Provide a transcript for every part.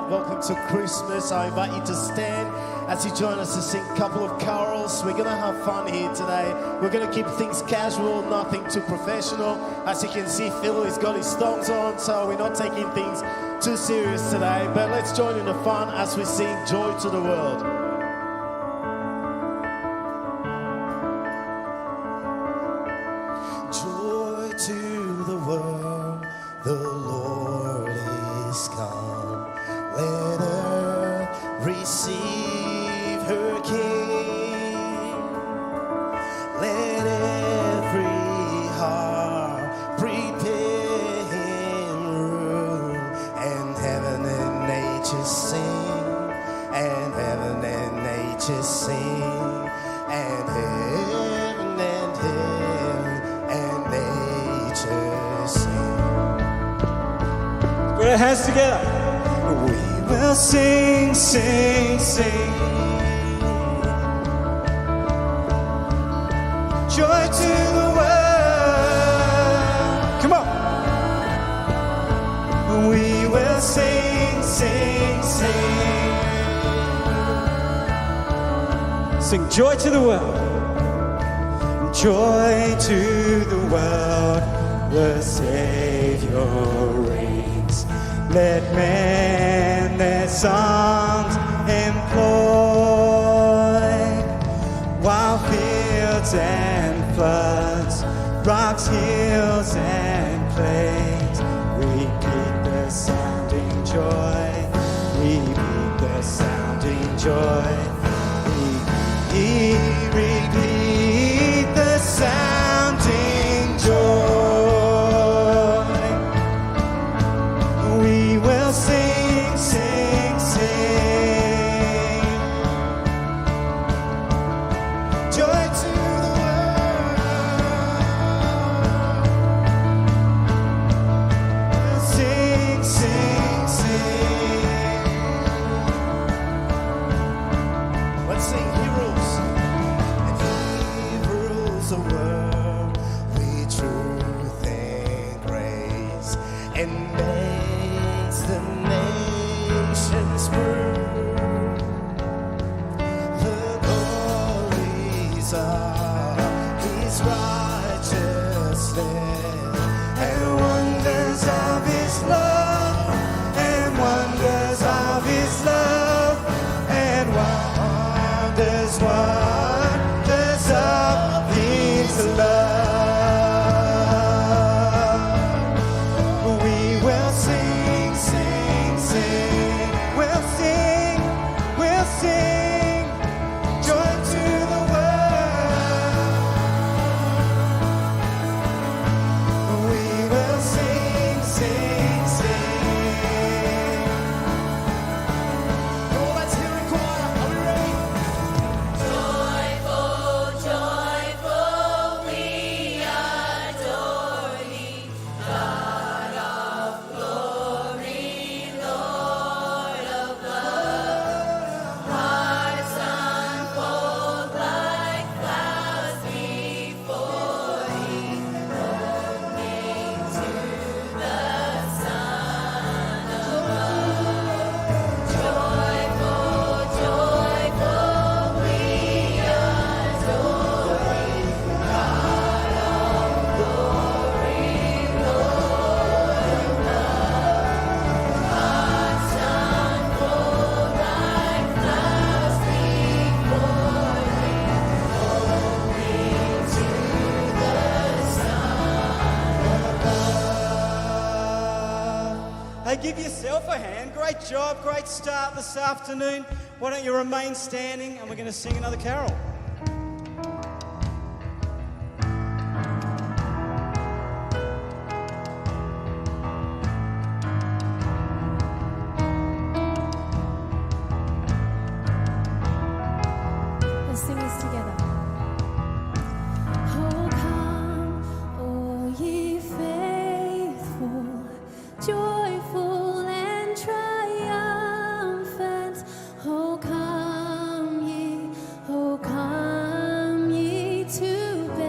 Welcome to Christmas. I invite you to stand as you join us to sing a couple of carols. We're going to have fun here today. We're going to keep things casual, nothing too professional. As you can see, Phil has got his thongs on, so we're not taking things too serious today. But let's join in the fun as we sing Joy to the World. Joy to the world, the Lord is come. Let earth receive her King. Let every heart prepare him room, and heaven and nature sing, and heaven and nature sing, and heaven and nature sing. Put our hands together. We will sing, sing, sing. Joy to the world. Come on. We will sing, sing, sing. Sing joy to the world. Joy to the world. The Savior reigns. Let men their songs employ, while fields and floods, rocks, hills and plains repeat the sounding joy, repeat the sounding joy, repeat the sounding joy. We will sing, sing, sing. Joy to the world. Sing, sing, sing. Let's sing He rules. And He rules the world with truth and grace, and makes the nations prove the glories of His righteousness, and wonders of His love, and wonders of His love, and wonders of His love. We will sing, sing, sing. We'll sing, joy to the world. We will sing, sing, sing. Oh, let's hear it, choir. Are we ready? Joyful, joyful, we adore Thee, God of glory, Lord of love. Hearts unfold like clouds before Thee, opening to the Son above. Joyful, joyful, we adore Thee, God of glory, Lord of love. Hearts unfold like clouds before Thee, opening to the Son above. Hey, give yourself a hand. Great job, great start this afternoon. Why don't you remain standing and we're going to sing another carol. Let's sing this together. Oh, come, all ye faithful, joyful and triumphant. Oh, come ye, oh, come ye to Bethlehem.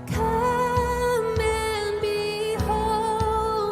Come and behold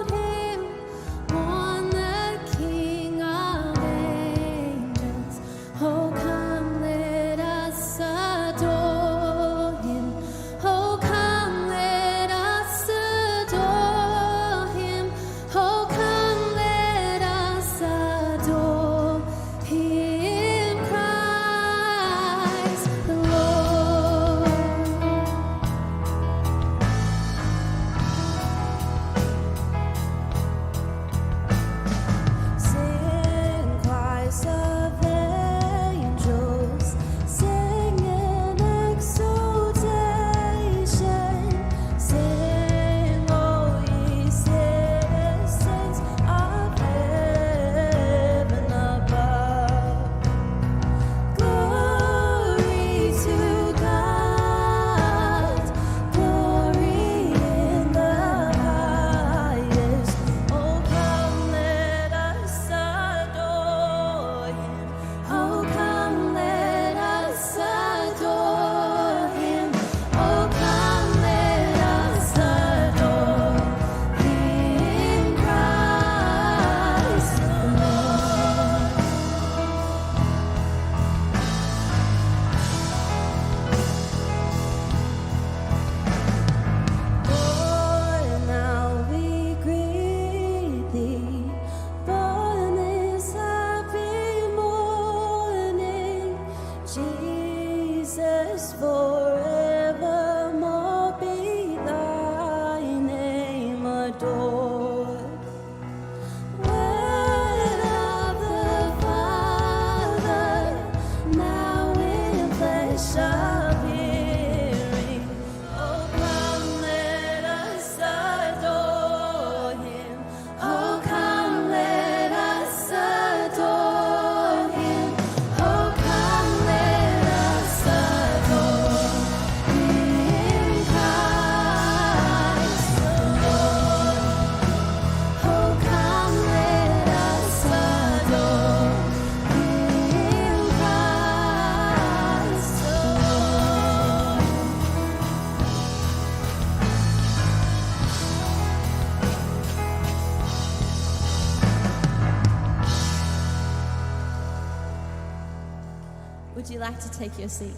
would you like to take your seat?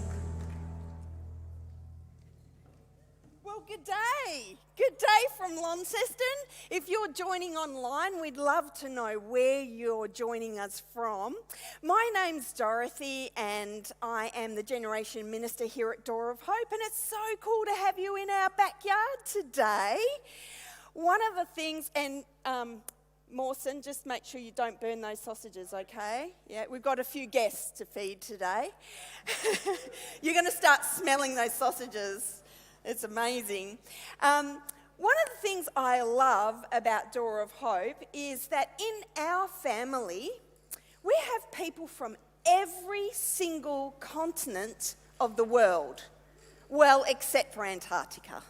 Well, good day. Good day from Launceston. If you're joining online, we'd love to know where you're joining us from. My name's Dorothy and I am the Generation Minister here at Door of Hope, and it's so cool to have you in our backyard today. One of the things, and Mawson, just make sure you don't burn those sausages, okay? Yeah, we've got a few guests to feed today. You're going to start smelling those sausages. It's amazing. One of the things I love about Door of Hope is that in our family, we have people from every single continent of the world. Well, except for Antarctica.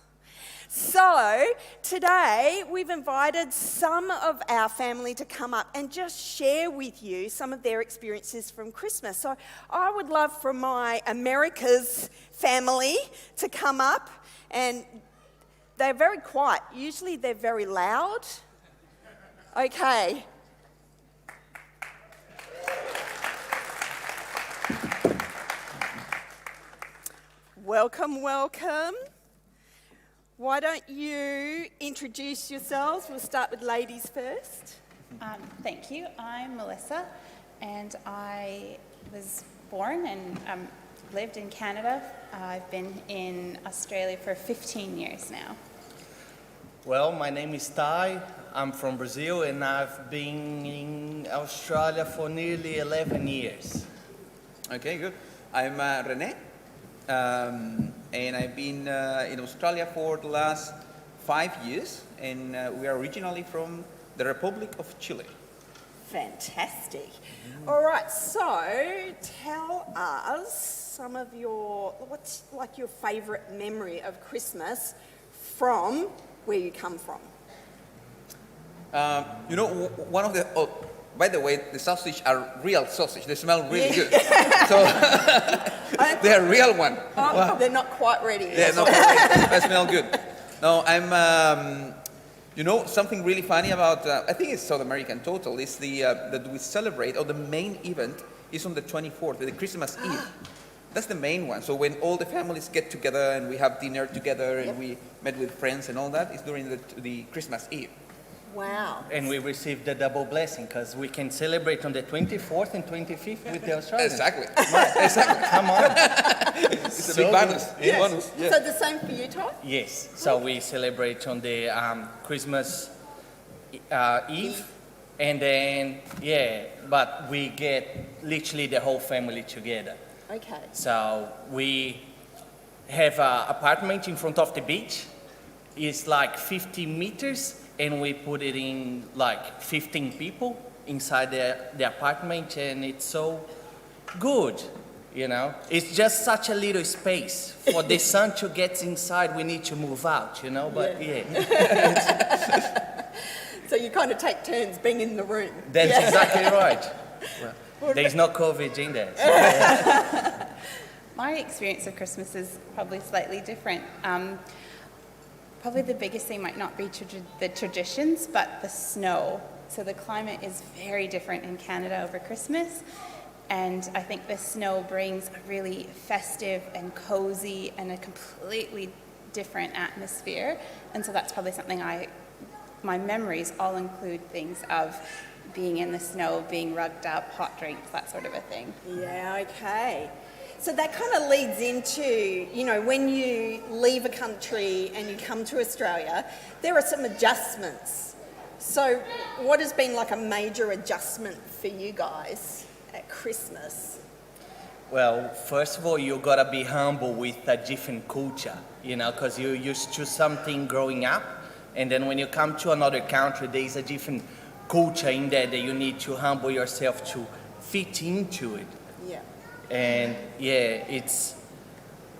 So today we've invited some of our family to come up and just share with you some of their experiences from Christmas. So I would love for my Americas family to come up, and they're very quiet. Usually they're very loud. Okay. Welcome, welcome. Why don't you introduce yourselves? We'll start with ladies first. Thank you. I'm Melissa, and I was born and lived in Canada. I've been in Australia for 15 years now. Well, my name is Ty. I'm from Brazil, and I've been in Australia for nearly 11 years. Okay, good. I'm René, and I've been in Australia for the last 5 years, and we are originally from the Republic of Chile. Fantastic. All right, so tell us some of what's like your favourite memory of Christmas from where you come from. One of the, by the way, the sausage are real sausage. They smell really good. So they're real one. Oh, wow. They're not quite ready. They're not quite ready. They smell good. No, I'm, something really funny about, I think it's South American total, is that we celebrate, or the main event is on the 24th, the Christmas Eve. That's the main one. So when all the families get together and we have dinner together and we met with friends and all that, is during the Christmas Eve. Wow. And we received the double blessing because we can celebrate on the 24th and 25th with the Australians. Exactly. Exactly. Come on. It's a big bonus. Yes. Bonus. Yeah. So the same for you, Todd? Yes. So we celebrate on the Christmas Eve. And then, but we get literally the whole family together. Okay. So we have an apartment in front of the beach. It's like 50 meters, and we put it in like 15 people inside the apartment, and it's so good, It's just such a little space. For the sun to get inside, we need to move out, but So you kind of take turns being in the room. That's exactly right. Well, there's no COVID in there. So, My experience of Christmas is probably slightly different. Probably the biggest thing might not be the traditions, but the snow. So the climate is very different in Canada over Christmas. And I think the snow brings a really festive and cozy and a completely different atmosphere. And so that's probably something my memories all include things of being in the snow, being rugged up, hot drinks, that sort of a thing. Yeah, okay. So that kind of leads into, when you leave a country and you come to Australia, there are some adjustments. So what has been like a major adjustment for you guys at Christmas? well, first of all, you gotta be humble with a different culture, because you're used to something growing up, and then when you come to another country, there's a different culture in there that you need to humble yourself to fit into it. Yeah. And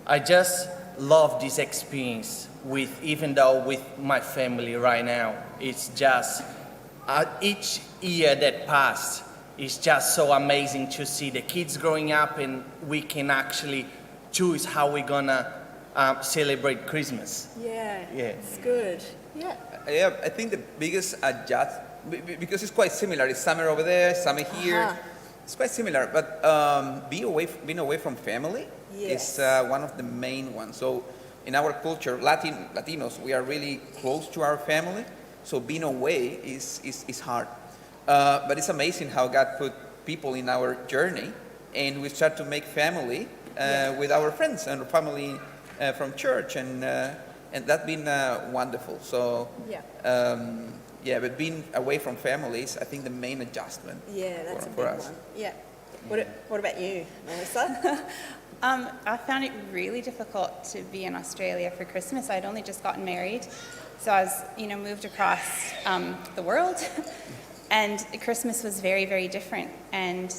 I just love this experience even though with my family right now. It's just, each year that passed, it's just so amazing to see the kids growing up, and we can actually choose how we're gonna celebrate Christmas. Yeah. Yeah. It's good. Yeah. Yeah, I think the biggest adjustment, because it's quite similar. It's summer over there, summer here. It's quite similar, but being away from family Yes. is one of the main ones. So in our culture, Latinos, we are really close to our family, so being away is hard. But it's amazing how God put people in our journey, and we start to make family with our friends and family from church, and that's been wonderful. So but being away from families, I think the main adjustment Yeah, that's a for big us. one. Yeah. What about you, Melissa? I found it really difficult to be in Australia for Christmas. I'd only just gotten married, so I was, moved across the world, and Christmas was very, very different. And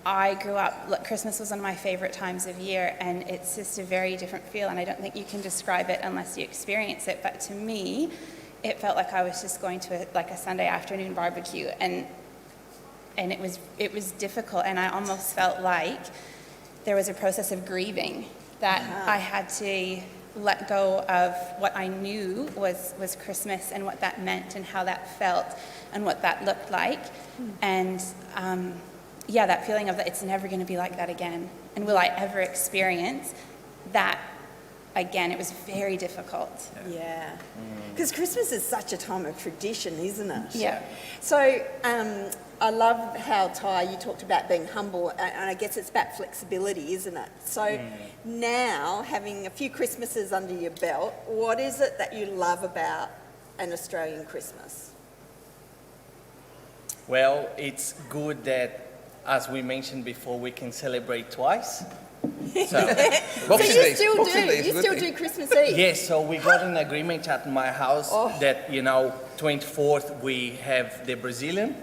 I grew up, Christmas was one of my favorite times of year, and it's just a very different feel, and I don't think you can describe it unless you experience it. But to me, it felt like I was just going to a Sunday afternoon barbecue, and it was difficult, and I almost felt like there was a process of grieving that I had to let go of what I knew was Christmas and what that meant and how that felt and what that looked like. And that feeling of that it's never going to be like that again. And will I ever experience that again? It was very difficult. Yeah. Because Christmas is such a time of tradition, isn't it? Yeah. So I love how, Ty, you talked about being humble, and I guess it's about flexibility, isn't it? So now, having a few Christmases under your belt, what is it that you love about an Australian Christmas? Well, it's good that, as we mentioned before, we can celebrate twice. So, Boxing So Day. Boxing Day is a you good still thing. do Christmas Eve? yes, so we got an agreement at my house that, 24th we have the Brazilian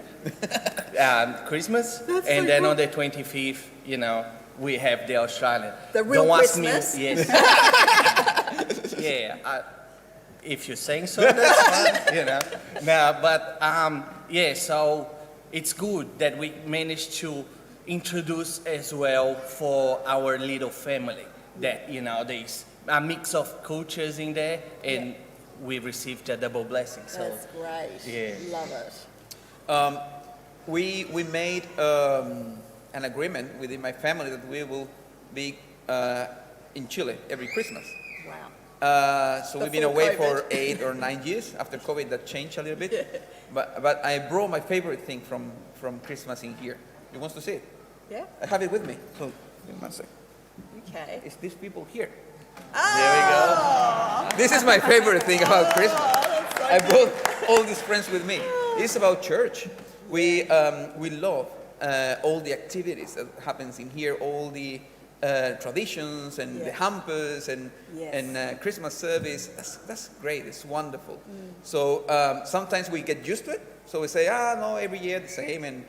Christmas, and then on the 25th, we have the Australian. The real Don't ask Christmas? me, yes. If you're saying so, that's fine, No, but so it's good that we managed to introduce as well for our little family that, there's a mix of cultures in there, and we received a double blessing. So That's great. Yeah. Love it. We made an agreement within my family that we will be in Chile every Christmas. Wow. So we've been Before away COVID. for 8 or 9 years. After COVID, that changed a little bit. But I brought my favorite thing from Christmas in here. You want to see it? Yeah. I have it with me. So give me one sec. Okay. It's these people here. There we go. This is my favorite thing about Christmas. I brought all these friends with me. It's about church. We love all the activities that happens in here, all the traditions and the hampers and Christmas service. That's great. It's wonderful. So sometimes we get used to it. So we say, no, every year the same.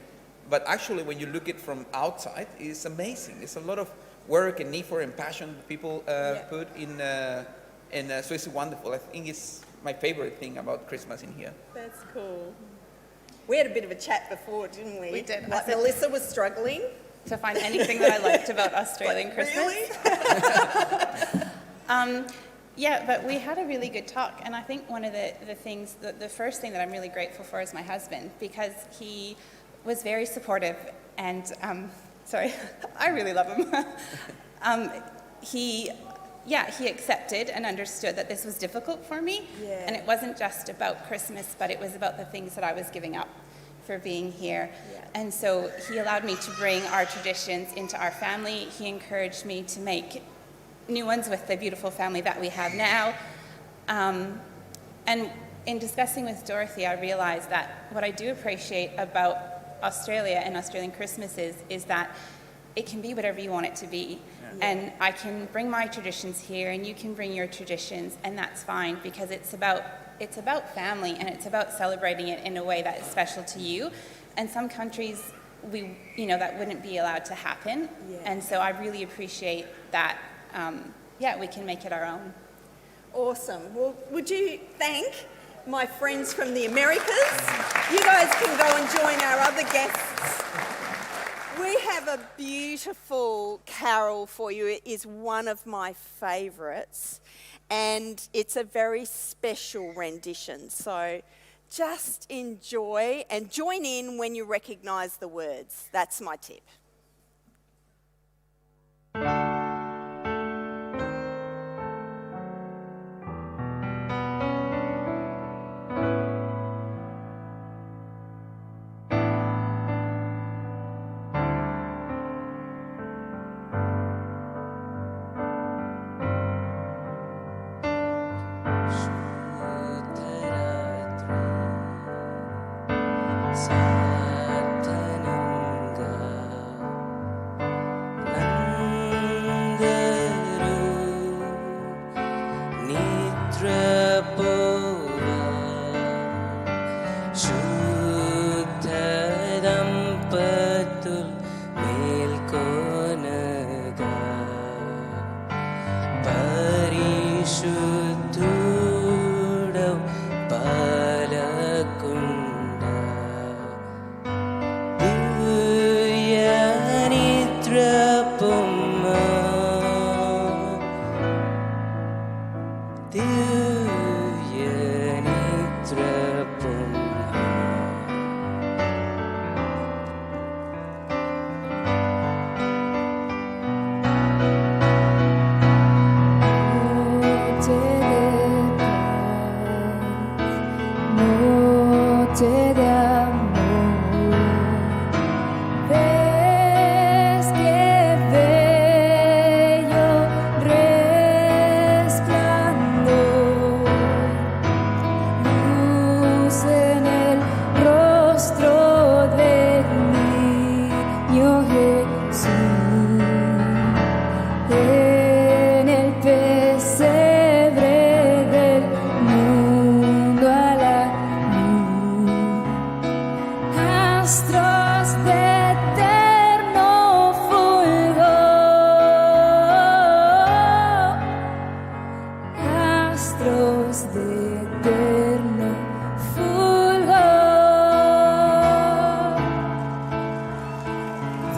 But actually, when you look at it from outside, it's amazing. It's a lot of work and effort and passion that people put in, so it's wonderful. I think it's my favorite thing about Christmas in here. That's cool. We had a bit of a chat before, didn't we? We did. Like Melissa was struggling. To find anything that I liked about Australian Christmas. Really? But we had a really good talk, and I think one of the things, the first thing that I'm really grateful for is my husband, because he was very supportive, and I really love him. He accepted and understood that this was difficult for me, and it wasn't just about Christmas, but it was about the things that I was giving up for being here. And so he allowed me to bring our traditions into our family. He encouraged me to make new ones with the beautiful family that we have now. And in discussing with Dorothy, I realized that what I do appreciate about Australia and Australian Christmases is that it can be whatever you want it to be. And I can bring my traditions here, and you can bring your traditions, and that's fine, because it's about family, and it's about celebrating it in a way that is special to you. And some countries, that wouldn't be allowed to happen. And so I really appreciate that, we can make it our own. Awesome. Well, would you thank my friends from the Americas? You guys can go and join our other guests. We have a beautiful carol for you. It is one of my favourites, and it's a very special rendition. So just enjoy and join in when you recognise the words. That's my tip.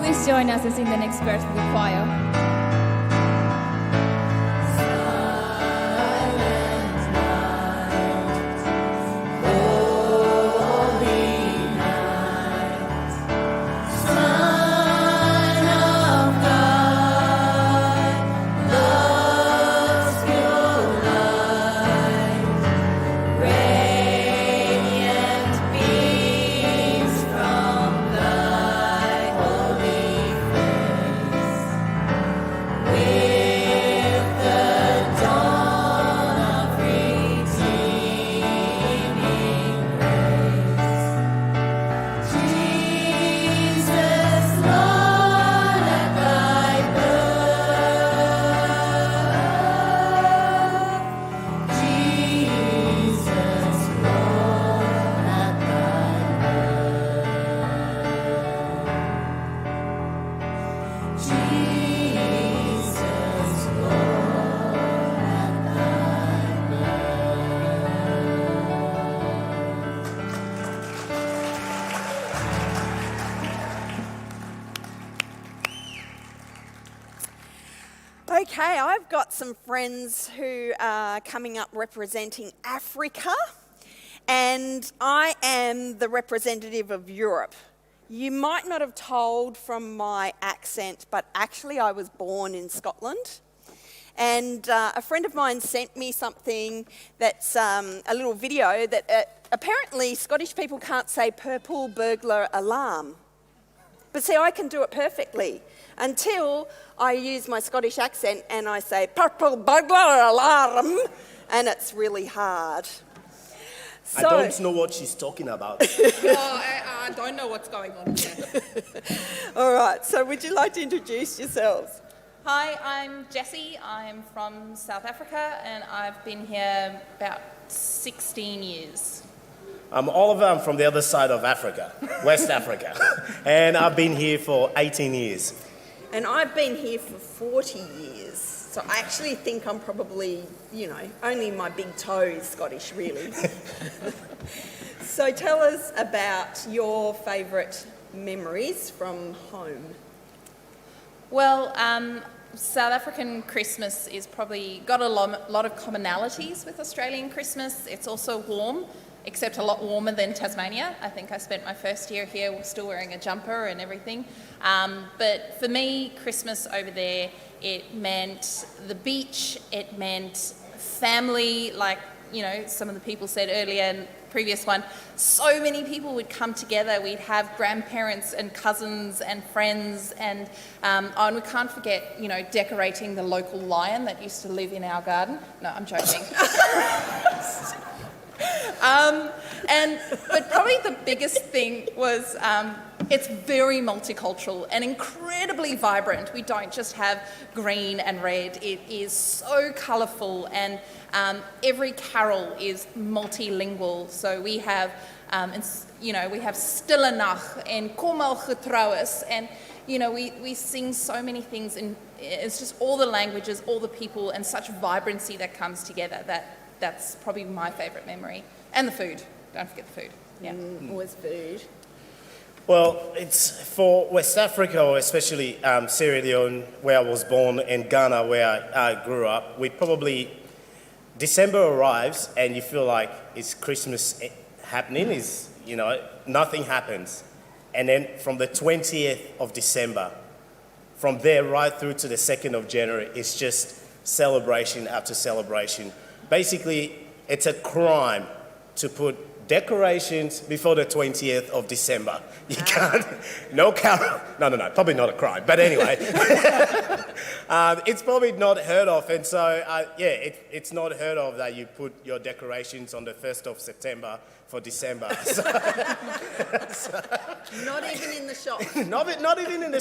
Please join us and sing the next verse with the choir. Okay, I've got some friends who are coming up representing Africa, and I am the representative of Europe. You might not have told from my accent, but actually I was born in Scotland. And a friend of mine sent me something that's a little video that apparently Scottish people can't say purple burglar alarm. But see, I can do it perfectly until I use my Scottish accent and I say purple burglar alarm, and it's really hard. I don't know what she's talking about. I don't know what's going on here. All right, so would you like to introduce yourselves? Hi, I'm Jessie. I'm from South Africa and I've been here about 16 years. Oliver, I'm from the other side of Africa, West Africa, and I've been here for 18 years. And I've been here for 40 years, so I actually think I'm probably, only my big toe is Scottish, really. So tell us about your favourite memories from home. Well, South African Christmas is probably got a lot of commonalities with Australian Christmas. It's also warm. except a lot warmer than Tasmania. I think I spent my first year here still wearing a jumper and everything. But for me, Christmas over there, it meant the beach, it meant family, like, you know, some of the people said earlier in the previous one, so many people would come together. We'd have grandparents and cousins and friends, and we can't forget, you know, decorating the local lion that used to live in our garden. No, I'm joking. But probably the biggest thing was it's very multicultural and incredibly vibrant. We don't just have green and red. It is so colourful, and every carol is multilingual. So we have, we have Stille Nacht and Kom al getrouwes, and you know, we sing so many things, and it's just all the languages, all the people, and such vibrancy that comes together. That's probably my favourite memory. And the food. Don't forget the food. Yeah. Always food. Well, it's for West Africa, or especially Sierra Leone, where I was born, and Ghana, where I grew up. We probably, December arrives and you feel like it's Christmas happening, nothing happens. And then from the 20th of December, from there right through to the 2nd of January, it's just celebration after celebration. Basically, it's a crime to put decorations before the 20th of December. You can't, no carol, no, probably not a crime, but anyway. It's probably not heard of, and so, it's not heard of that you put your decorations on the 1st of September for December. Not even in the shops. Not even in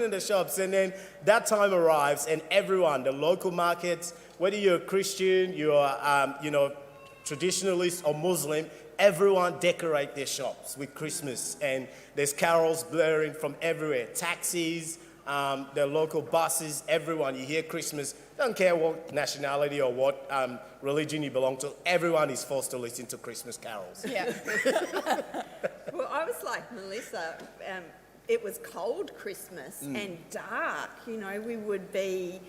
the shops, and then that time arrives, and everyone, the local markets, whether you're a Christian, you're, traditionalist or Muslim, everyone decorate their shops with Christmas, and there's carols blaring from everywhere. Taxis, the local buses, everyone. You hear Christmas, don't care what nationality or what religion you belong to, everyone is forced to listen to Christmas carols. Yeah. Well, I was like Melissa, it was cold Christmas and dark. You know, we would be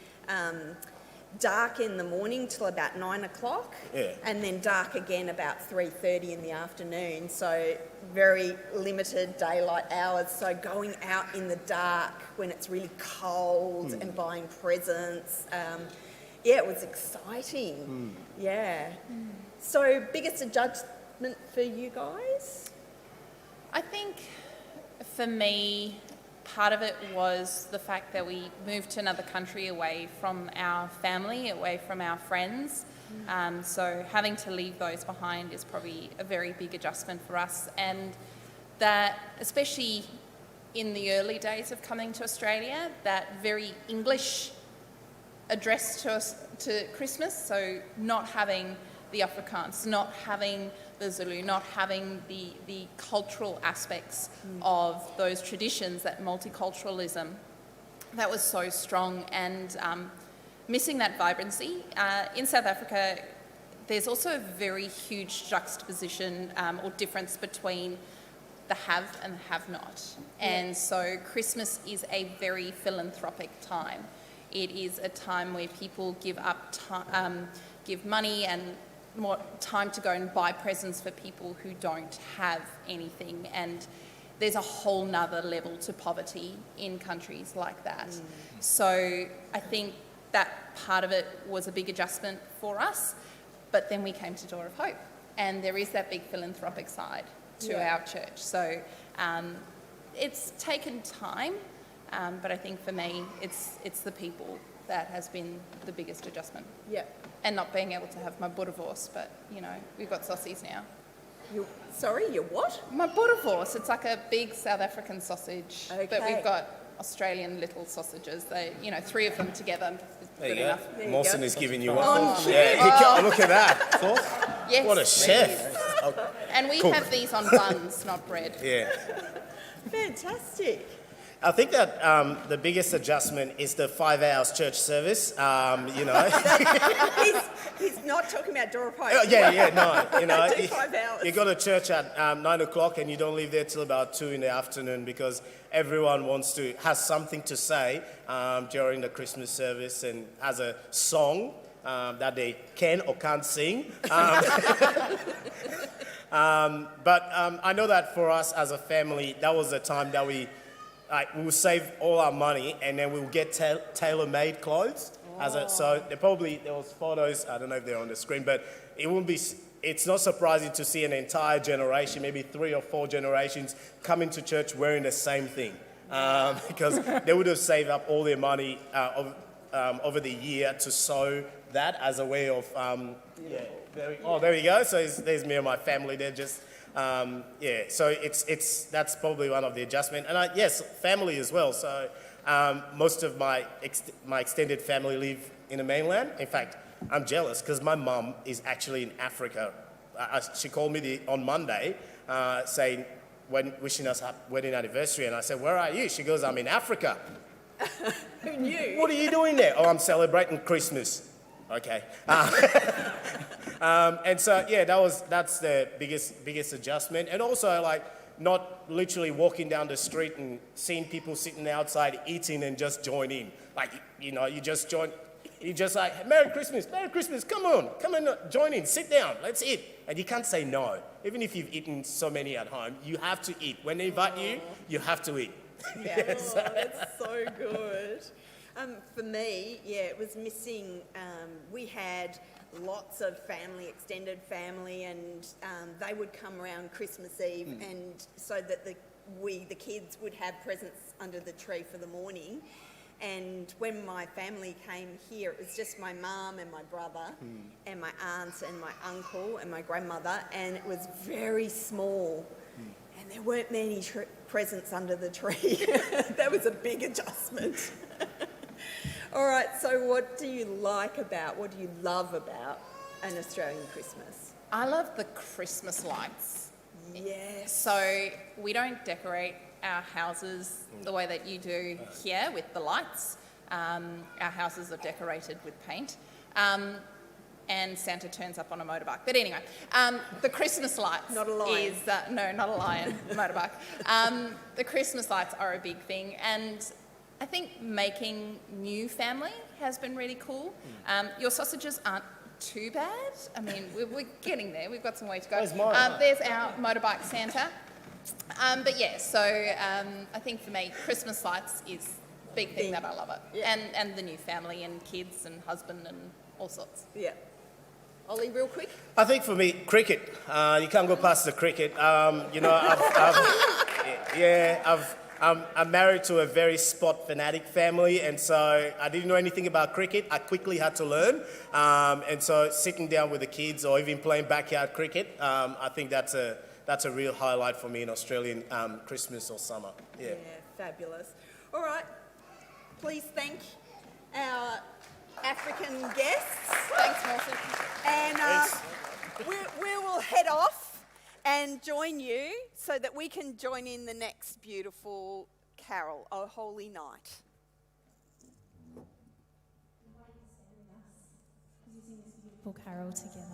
dark in the morning till about 9 o'clock, and then dark again about 3:30 in the afternoon. So very limited daylight hours. So going out in the dark when it's really cold and buying presents, it was exciting. Yeah. So biggest adjustment for you guys? I think for me, part of it was the fact that we moved to another country away from our family, away from our friends. So having to leave those behind is probably a very big adjustment for us. And that, especially in the early days of coming to Australia, that very English address to us to Christmas, so not having the Afrikaans, not having the Zulu, not having the cultural aspects of those traditions, that multiculturalism, that was so strong, and missing that vibrancy. In South Africa, there's also a very huge juxtaposition or difference between the have and the have-not. And so Christmas is a very philanthropic time. It is a time where people give up give money and more time to go and buy presents for people who don't have anything, and there's a whole nother level to poverty in countries like that. So I think that part of it was a big adjustment for us, but then we came to Door of Hope, and there is that big philanthropic side to our church. So it's taken time, but I think for me it's the people that has been the biggest adjustment. Yeah. And not being able to have my boerewors, but you know, we've got saucies now. Your what? My boerewors, it's like a big South African sausage, but we've got Australian little sausages. They, 3 of them together is good enough. Mawson is giving you one. On Look at that. Yes, What a chef. And we have these on buns, not bread. Yeah. Fantastic. I think that the biggest adjustment is the 5 hours church service. He's not talking about Door of Hope. Do 5 hours. You go to church at 9 o'clock and you don't leave there till about 2 in the afternoon, because everyone has something to say during the Christmas service and has a song that they can or can't sing. But I know that for us as a family, that was the time that we will save all our money and then we'll get tailor-made clothes. So there was photos, I don't know if they're on the screen, but it's not surprising to see an entire generation, maybe 3 or 4 generations, come into church wearing the same thing. Because they would have saved up all their money over the year to sew that as a way of, there we go. So there's me and my family. They're just, so that's probably one of the adjustments. And yes, family as well. So most of my extended family live in the mainland. In fact, I'm jealous because my mum is actually in Africa. She called me on Monday saying, wishing us a wedding anniversary, and I said, "Where are you?" She goes, "I'm in Africa." Who knew? What are you doing there? "Oh, I'm celebrating Christmas." Okay. And so that's the biggest adjustment, and also like not literally walking down the street and seeing people sitting outside eating and just join in. Like you just join. You just like, Merry Christmas, come on, join in, sit down, let's eat. And you can't say no. Even if you've eaten so many at home, you have to eat. When they invite you, you have to eat. Yeah, Yes. that's so good. For me, it was missing. We had lots of family, extended family, and they would come around Christmas Eve, and so that the kids would have presents under the tree for the morning. And when my family came here, it was just my mum and my brother and my aunts and my uncle and my grandmother, and it was very small. And there weren't many presents under the tree. That was a big adjustment. All right, so what do you love about an Australian Christmas? I love the Christmas lights. Yes. So we don't decorate our houses the way that you do here with the lights. Our houses are decorated with paint. And Santa turns up on a motorbike. But anyway, the Christmas lights Not a lion. no, not a lion, motorbike. The Christmas lights are a big thing, and I think making new family has been really cool. Your sausages aren't too bad. I mean, we're getting there. We've got some way to go. Where's mine? There's our motorbike Santa. I think for me, Christmas lights is a big thing that I love it. Yeah. And the new family and kids and husband and all sorts. Yeah. Ollie, real quick. I think for me, cricket. You can't go past the cricket. I'm married to a very sport fanatic family, and so I didn't know anything about cricket. I quickly had to learn, and so sitting down with the kids or even playing backyard cricket, I think that's a real highlight for me in Australian Christmas or summer. Yeah. Fabulous. All right, please thank our African guests. Thanks, Mawson. And Thanks. we will head off and join you so that we can join in the next beautiful carol, O Holy Night. Beautiful carol together.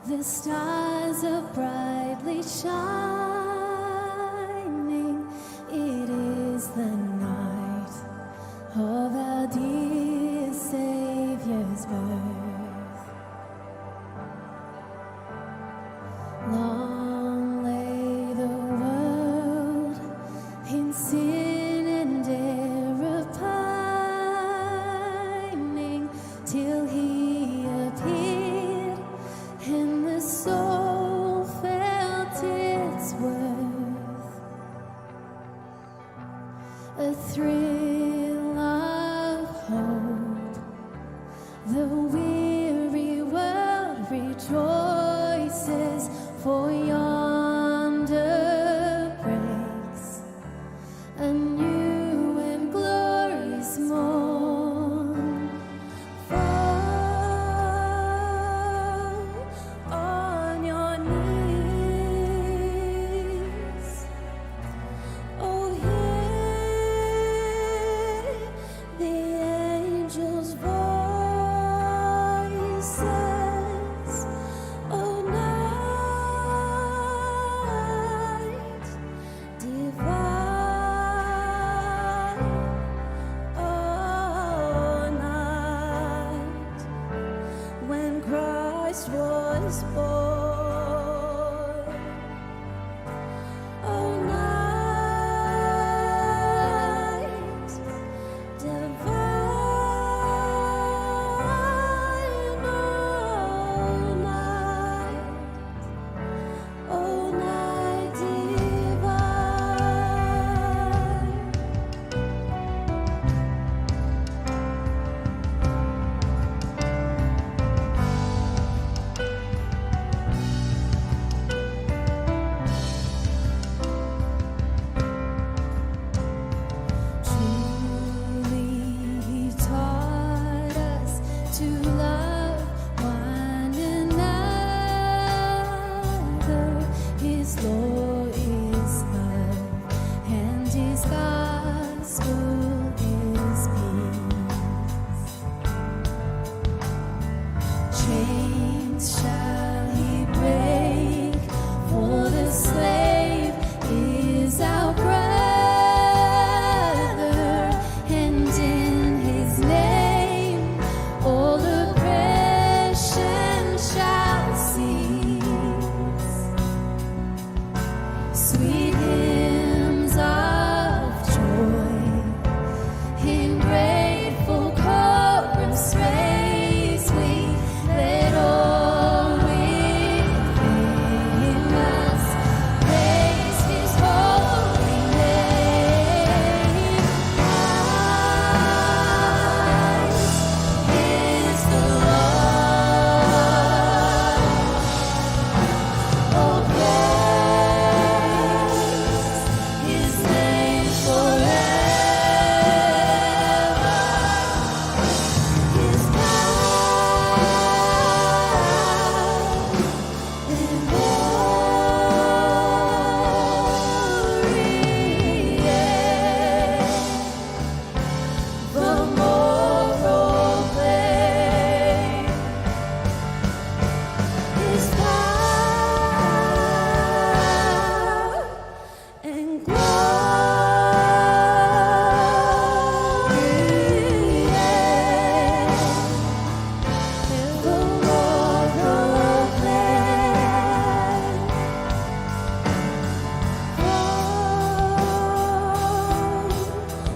The stars are brightly shining. It is the night of our dear Saviour's birth. Long lay the world in sin and error pining till He appeared. And the soul felt its worth, a thrill of hope. The weary world rejoices, for yonder breaks a new and glorious morn. On your knees, oh, hear Christ was born. Oh, night divine, oh, night divine. Truly, He taught us to love one another. His law is love, and His gospel is peace. Chains shall He break, for the slave is our brother, and in His name all oppression shall cease. Sweet hymns of joy in grateful chorus raise we, let all within us praise His holy name. Christ is the Lord. Oh, praise His name forever. His power and glory, yeah. The more proclaim His power and glory, yeah. The more proclaim.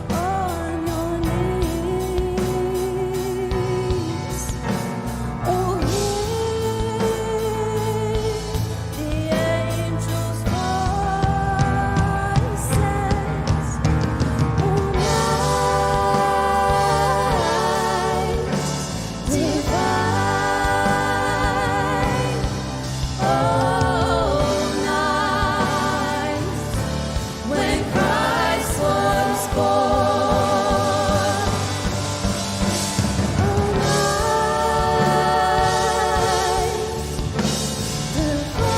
Fall on your knees. Oh, hear the angels' voices. Oh, night divine. Oh, night when Christ was born. Oh, night divine.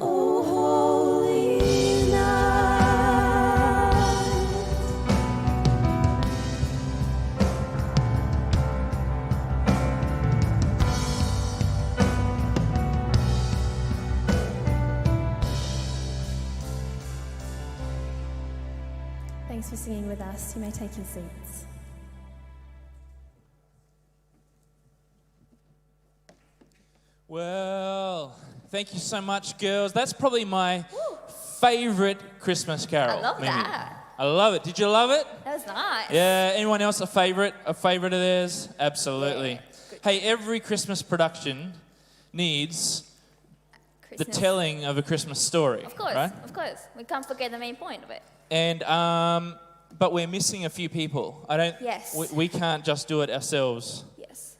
Oh, holy night. Thanks for singing with us. You may take your seats. Well, thank you so much, girls. That's probably my favourite Christmas carol. I love Mimi. that. I love it. Did you love it? That was nice. Yeah. Anyone else a favourite? A favourite of theirs? Absolutely. Hey, every Christmas production needs the Christmas. telling of a Christmas story. Of course, right? of course. We can't forget the main point of it. And but we're missing a few people. I don't. Yes. We can't just do it ourselves. Yes.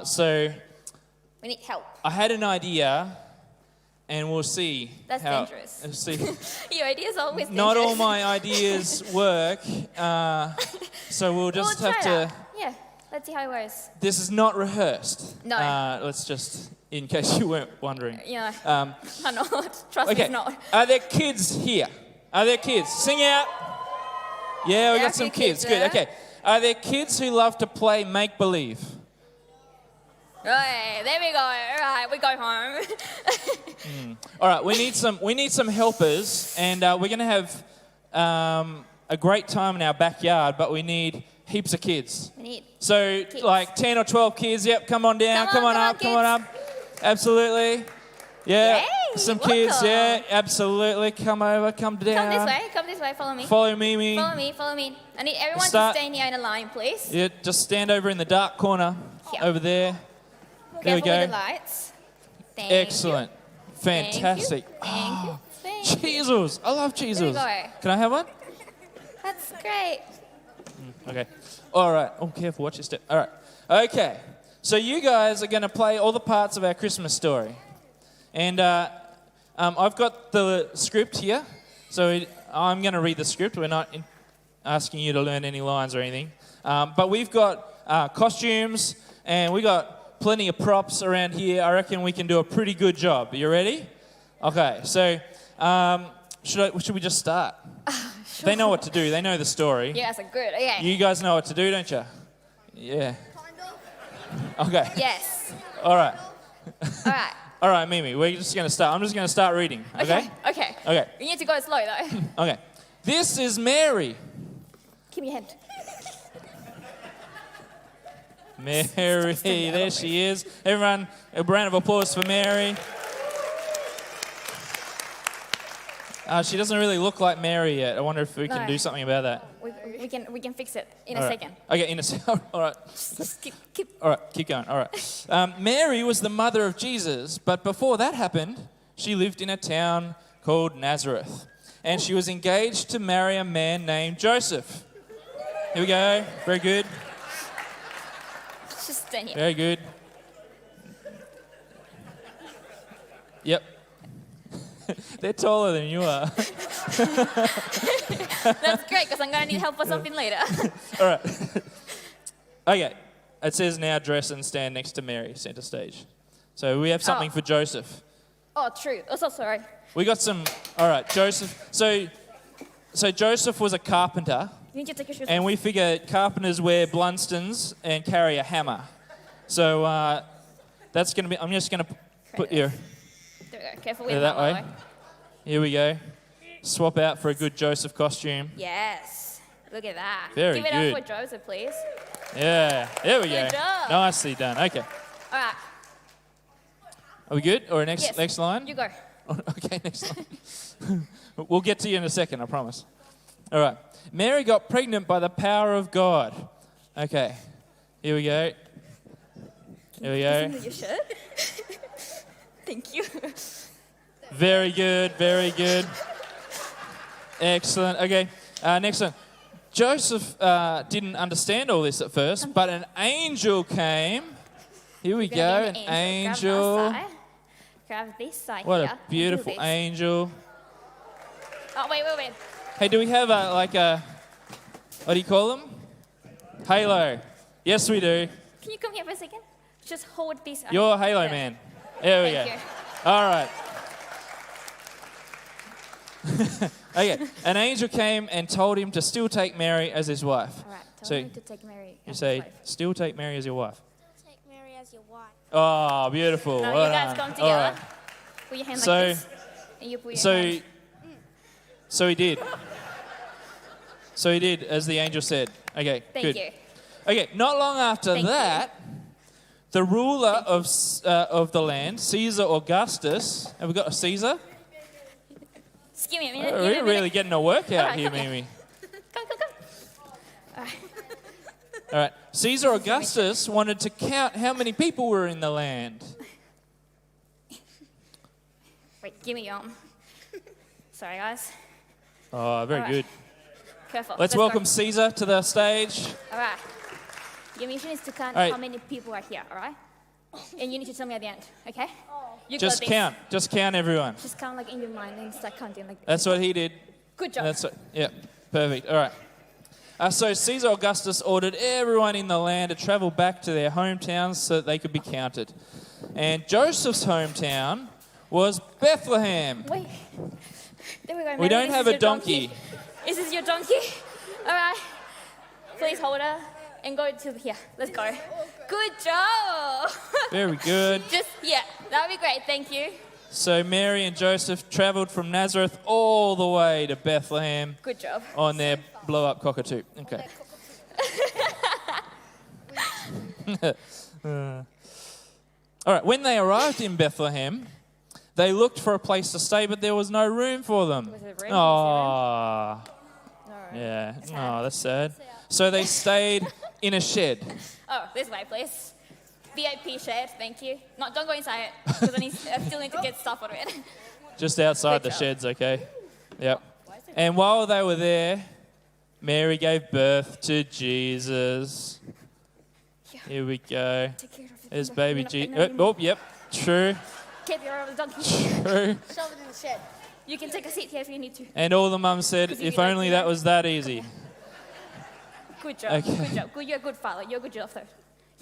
So We need help. I had an idea, and we'll see. That's how, dangerous. We'll see. Your idea's always Not all dangerous. my ideas work, so we'll just We'll have try to. it out. Yeah, let's see how it works. This is not rehearsed. No. Let's just, in case you weren't wondering. Yeah, Um, I'm not. Trust me, okay. it's not. Are there kids here? Are there kids? Sing out. Yeah, we There are got some a few kids kids. Good. there. Okay. Are there kids who love to play make believe? Right, there we go. All right, we go home. All right. We need some helpers, and we're going to have a great time in our backyard, but we need heaps of kids. We need So kids. like 10 or 12 kids. Yep, come on down, come on up. kids. Absolutely. Yeah, Yay, some kids. welcome. Yeah, absolutely. Come over, come down. Come this way, follow me. Follow me. Follow me. I need everyone Start- to stand here in a line, please. Yeah, just stand over in the dark corner Here. over there. There we Careful with go. the lights. Thank Excellent. You. Fantastic. Thank you. Thank you. Cheezels. I love cheezels. There you go. Can I have one? That's great. Okay. All right. Oh, careful. Watch your step. All right. Okay. So you guys are going to play all the parts of our Christmas story. And I've got the script here. So I'm going to read the script. We're not asking you to learn any lines or anything. But we've got costumes and we got plenty of props around here. I reckon we can do a pretty good job. Are you ready? Okay. So should we just start? Sure. They know what to do. They know the story. Yeah, that's a good. Okay. You guys know what to do, don't you? Yeah. Okay. Yes. All right. All right. All right, Mimi, we're just going to start. I'm just going to start reading, okay? Okay. Okay. You need to go slow though. Okay. This is Mary. Give me a hand. Mary, there she is. Everyone, a round of applause for Mary. She doesn't really look like Mary yet. I wonder if we can No. do something about that. We can fix it in All a right. second. Okay, in a second. All right. Just keep. All right, keep going. All right. Mary was the mother of Jesus, but before that happened, she lived in a town called Nazareth. And she was engaged to marry a man named Joseph. Here we go. Very good. Just stand here. Very good. Yep. They're taller than you are. That's great because I'm gonna need help for something later. All right. Okay. It says now dress and stand next to Mary, center stage. So we have something for Joseph. Oh, true. Oh, so sorry. We got some. All right, Joseph. So Joseph was a carpenter, You need to take your shoes and off. we figure carpenters wear blunstones and carry a hammer. So that's gonna be. I'm just gonna put your There we go. Careful with that my way. Here we go. Swap out for a good Joseph costume. Yes. Look at that. Very Give it good. up for Joseph, please. Yeah. There we go. Good job. Nicely done. Okay. All right. Are we good? Or next Yes. next line? You go. Okay, next line. We'll get to you in a second, I promise. All right. Mary got pregnant by the power of God. Okay. Here we go. Here we go. Your shirt. Thank you. Very good, very good. Excellent. Okay, next one. Joseph didn't understand all this at first, but an angel came. Here we go, an angel. Grab this side What here. a beautiful and do this. angel. Oh, wait. Hey, do we have a, what do you call them? Halo. Yes, we do. Can you come here for a second? Just hold this. You're a Halo Yeah. man. There we Thank go. you. All right. Okay, an angel came and told him to still take Mary as his wife. All right. Tell So me to take Mary. you as say, his wife. still take Mary as your wife. Take Mary as your wife. Oh, beautiful. Now Well you guys done. come All together. right. Put your hand So- like this. And you put your hand. So he did. So he did, as the angel said. Okay, Thank good. you. Okay, not long after Thank you. that, the ruler of the land, Caesar Augustus. Have we got a Caesar? Just give me a minute. Oh, give me a we're minute. really getting a workout All right, here, come here. Mimi. Come. All right. All right. Caesar Augustus wanted to count how many people were in the land. Wait, give me your arm. Sorry, guys. Oh, very All right. good. Careful. Let's go. welcome Caesar to the stage. All right. Your mission is to count All right. how many people are here, all right? And you need to tell me at the end, okay? You Just got this. count. Just count everyone. Just count like in your mind and start counting like That's what he did. Good job. That's what, yeah, perfect. All right. So Caesar Augustus ordered everyone in the land to travel back to their hometowns so that they could be counted. And Joseph's hometown was Bethlehem. Wait. There we go. We Mary, don't this have is a your donkey. Is this your donkey? All right. Please hold her and go to here. Let's go. Good job. Very good. Just, yeah, that would be great. Thank you. So Mary and Joseph travelled from Nazareth all the way to Bethlehem Good job. on their blow-up cockatoo. Okay. All right, when they arrived in Bethlehem, they looked for a place to stay, but there was no room for them. Was there room? Oh, No. yeah. Oh, that's sad. So they stayed in a shed. Oh, this way, please. VIP shed, thank you. No, don't go inside because I still need to get stuff out of it. Just outside Good the job. sheds, okay? Yep. And while they were there, Mary gave birth to Jesus. Here we go. Take care of it. There's baby No, Jesus. no, no. Oh, yep. True. Get the of the donkey. True. Shove it in the shed. You can take a seat here if you need to. And all the mums said, Because you if can only open that it. was that easy. Good job. Okay. Good job. Good. You're a good father. You're a good author.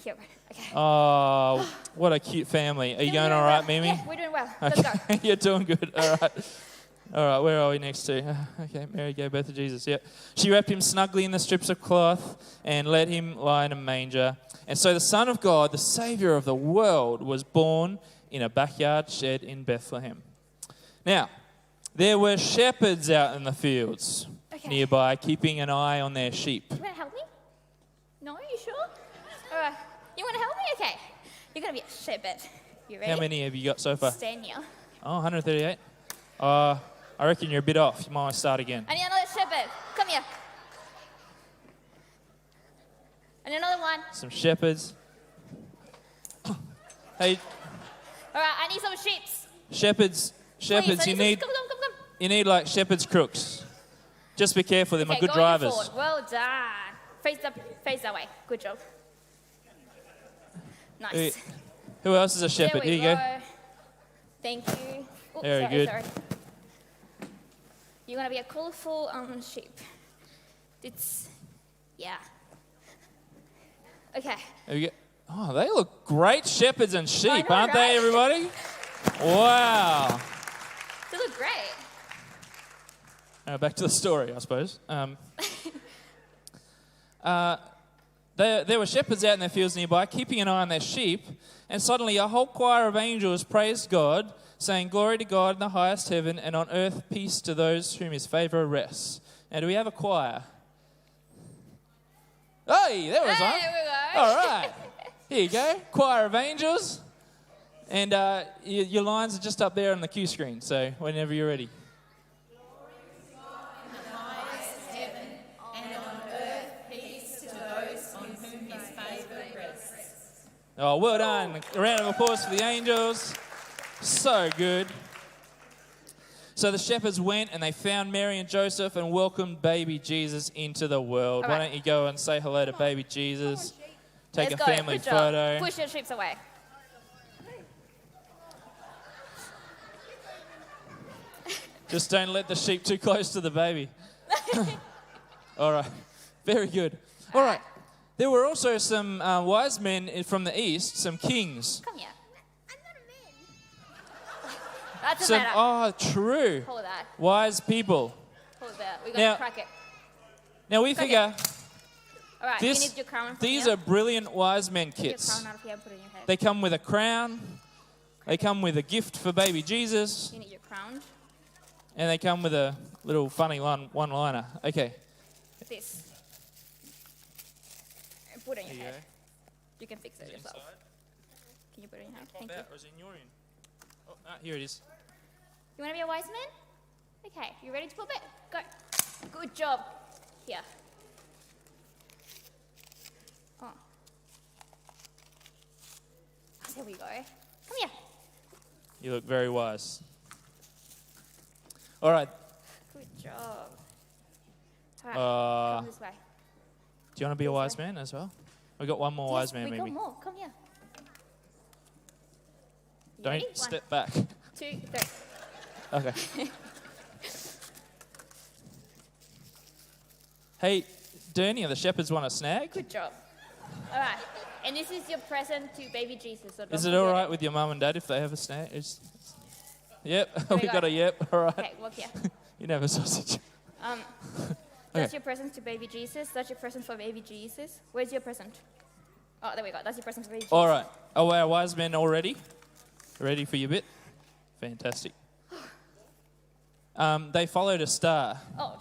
Here. Okay. Oh, what a cute family. Are you going all right, Mimi? Yeah, we're doing well. Let's go. Okay, you're doing good. All right. All right, where are we next to? Okay, Mary gave birth to Jesus. Yep. She wrapped him snugly in the strips of cloth and let him lie in a manger. And so the Son of God, the Saviour of the world, was born in a backyard shed in Bethlehem. Now, there were shepherds out in the fields nearby, keeping an eye on their sheep. You want to help me? No, you sure? All right. You want to help me? Okay. You're going to be a shepherd. You ready? How many have you got so far? Stand here. Oh, 138. I reckon you're a bit off. You might want to start again. I need another shepherd. Come here. And another one. Some shepherds. Hey, All right, I need some sheep. shepherds, Please, I you some- need Come. you need like shepherds crooks. Just be careful, they're Okay, good go drivers. forward. Well done. Face that way. Good job. Nice. Who else is a shepherd? There we Here you go. Thank you. Oops, Very sorry, good. Sorry. You're gonna be a colourful sheep. Yeah. Okay. There you go. Oh, they look great shepherds and sheep, know, aren't right? they, everybody? Wow. They look great. Back to the story, I suppose. There were shepherds out in their fields nearby, keeping an eye on their sheep, and suddenly a whole choir of angels praised God, saying, "Glory to God in the highest heaven, and on earth peace to those whom his favour rests." Now, do we have a choir? Hey, there was one. There we go. All right. Here you go. Choir of angels. And your lines are just up there on the cue screen, so whenever you're ready. Oh, well done. A round of applause for the angels. So good. So the shepherds went and they found Mary and Joseph and welcomed baby Jesus into the world. All Why right. don't you go and say hello to baby Jesus? Take Let's a go. family Good job. photo. Push your sheep away. Just don't let the sheep too close to the baby. All right. Very good. All right. There were also some wise men from the east, some kings. Come here. That doesn't Some, matter. oh, true. Hold that. Wise people. Hold that. We're going Now- to crack it. Now we Crack figure All right, this, you need your crown from these here. are brilliant wise men Take your kits. crown out of here and put it in your head. They come with a crown. They come with a gift for baby Jesus. You need your crown. And they come with a little funny one-liner. Okay. This. And put it in your Here you head. You can fix it yourself. Can you put it in your hand? Thank you. Or is it in your end? Oh, here it is. You want to be a wise man? Okay, you ready to put it? Go. Good job. Here. Oh. There we go. Come here. You look very wise. All right. Good job. All right, come this way. Do you want to be a wise man as well? We've got one more wise man, we maybe. got more. Come here. You Don't ready? step back. 1, 2, 3. Okay. Hey, do any of the shepherds want a snack? Good job. All right. And this is your present to baby Jesus. So Is don't it all forget right with your mum and dad if they have a snack? Yep, we we go. got a yep. All right. Okay, walk here. You never sausage. That's your present to baby Jesus. That's your present for baby Jesus. Where's your present? Oh, there we go. That's your present for baby Jesus. All right. Are our wise men all ready? Ready for your bit? Fantastic. They followed a star. Oh,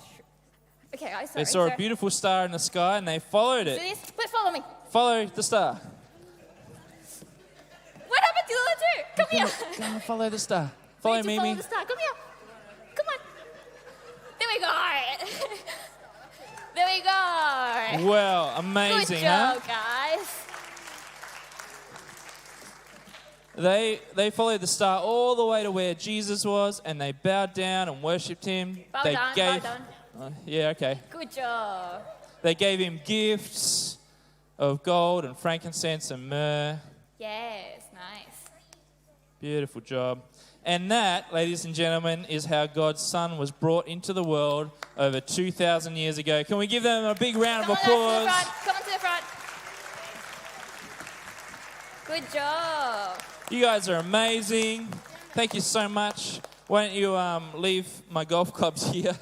okay, sorry. They saw a beautiful star in the sky and they followed it. See this? Please follow me. Follow the star. What happened to the other two? Come here. Go and follow the star. Follow Follow Mimi. the star. Come here. Come on. There we go. There we go. Wow, amazing, Good job, huh? guys. They followed the star all the way to where Jesus was, and they bowed down and worshipped him. Well done. Yeah, okay. Good job. They gave him gifts of gold and frankincense and myrrh. Yes, nice. Beautiful job. And that, ladies and gentlemen, is how God's Son was brought into the world over 2,000 years ago. Can we give them a big round of applause? Come on to the front. Good job. You guys are amazing. Thank you so much. Why don't you leave my golf clubs here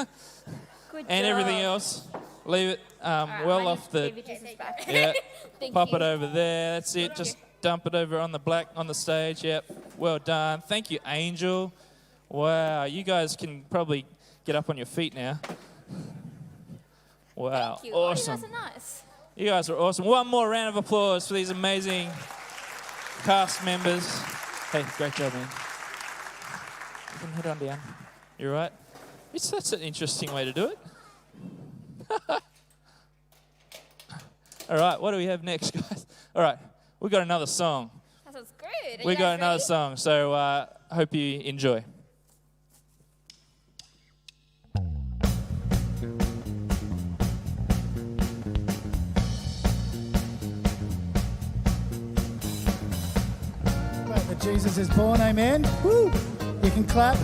Good and job. everything else? Leave it Right, well I off need to the... give you Jesus back. Yeah, Thank pop you. it over there. That's it. Just dump it over on the stage. Yep. Well done. Thank you, Angel. Wow. You guys can probably get up on your feet now. Wow. Thank you. Awesome. Oh, you guys are nice. You guys are awesome. One more round of applause for these amazing cast members. Hey, great job, man. You can head on down. You all right? That's an interesting way to do it. All right, what do we have next, guys? All right, we got another song. That sounds good. We got another song, so I hope you enjoy. That Jesus is born, amen. Woo! You can clap,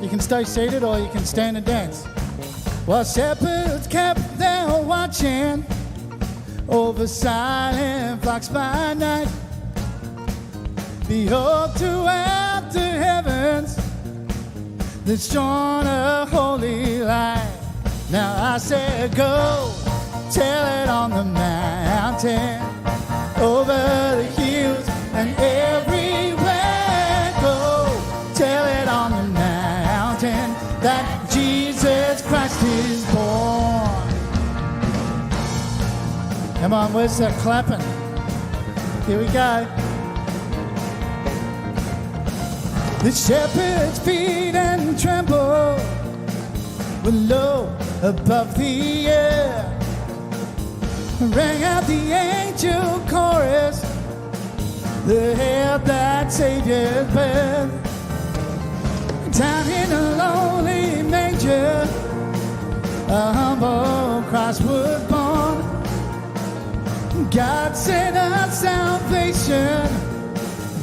you can stay seated, or you can stand and dance. While shepherds kept their watching over silent flocks by night, behold, throughout the heavens there's shone a holy light. Now I said, go tell it on the mountain, over the hills and everywhere. Go tell it on the mountain that Jesus Christ is born. Come on, where's that clapping? Here we go. The shepherds feed and tremble were low above the air. Rang out the angel chorus, the hail that Savior's birth. Down in a lonely manger, a humble Christ was born. God sent us salvation,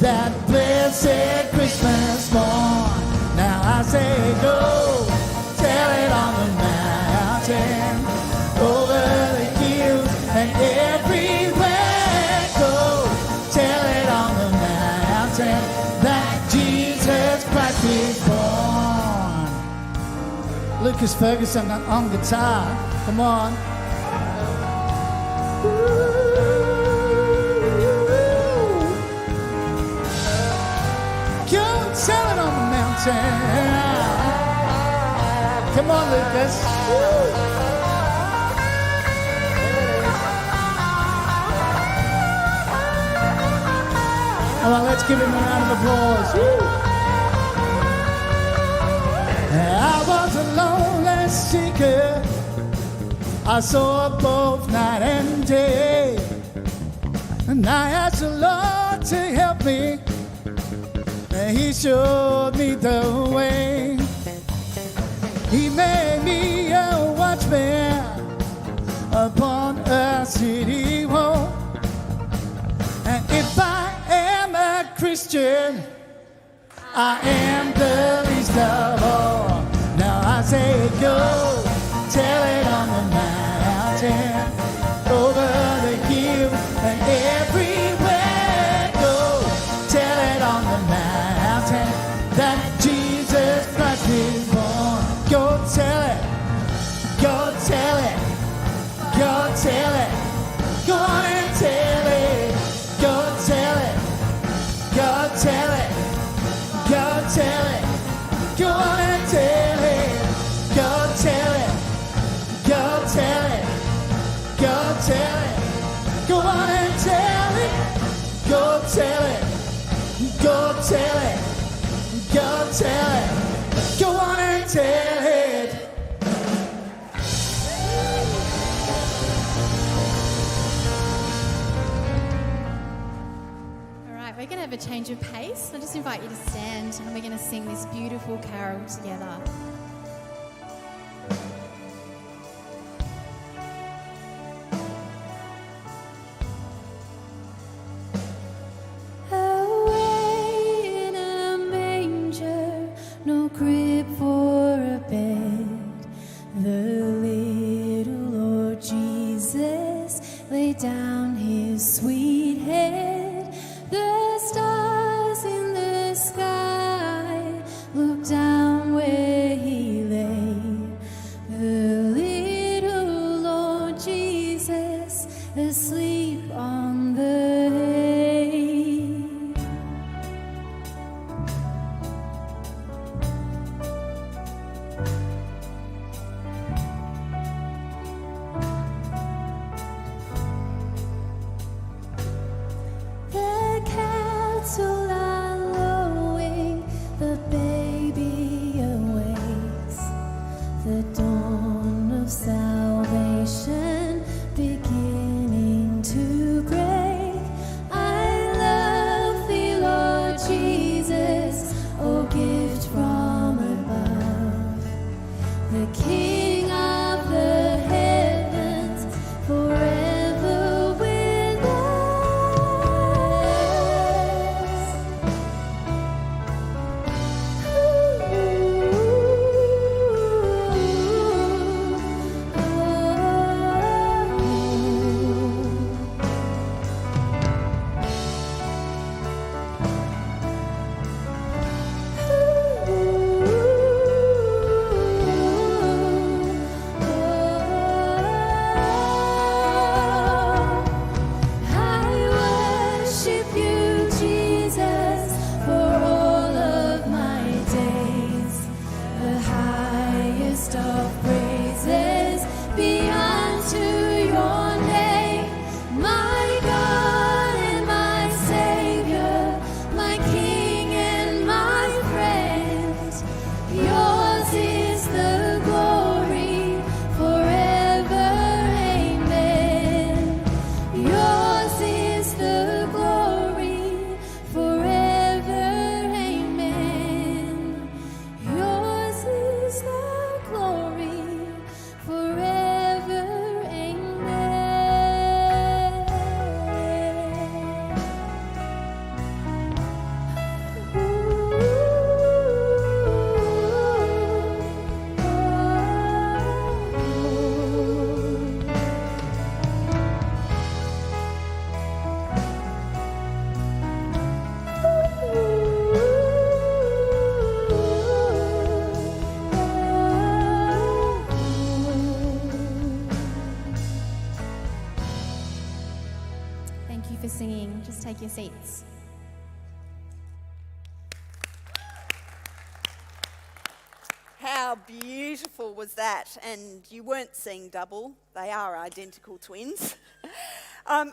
that blessed Christmas morn. Now I say, go tell it on the mountain, over the hills and everywhere. Go tell it on the mountain that Jesus Christ is born. Lucas Ferguson on guitar. Come on. Go tell it on the mountain. Come on, Lucas. Come on, let's give him a round of applause. I was a lonely seeker. I saw both night and day. And I asked the Lord to help me. And He showed me the way. He made me a watchman upon a city wall. And if I am a Christian, I am the least of all. Now I say, go tell it on the mountain, over the hill and everywhere. Go tell it on the mountain that Jesus Christ is born. Go tell it, go tell it, go tell it, go on and tell it, go tell it, go tell it, go tell it. Go tell it. Go on and tell it. Go tell it. Go tell it. Go tell it. Go on and tell it. All right, we're going to have a change of pace. I just invite you to stand and we're going to sing this beautiful carol together. Away in a manger, no crib for a bed, the little Lord Jesus laid down his sweet head. The stars in the sky look down where he lay, the little Lord Jesus asleep on the hay. The cattle are lowing, the baby awakes, the dawn of salvation beginning to break. I love thee, Lord Jesus, O gift from above, the King of the heavens, forever with us. I worship you, Jesus, for all of my days. The highest of praises be unto your name, my God and my Savior, my King and my friend. Yours is the glory forever, amen. Yours is the glory forever, amen. Yours is the glory forever, amen. Thank you for singing. Just take your seats. How beautiful was that? And you weren't seeing double, they are identical twins. I'm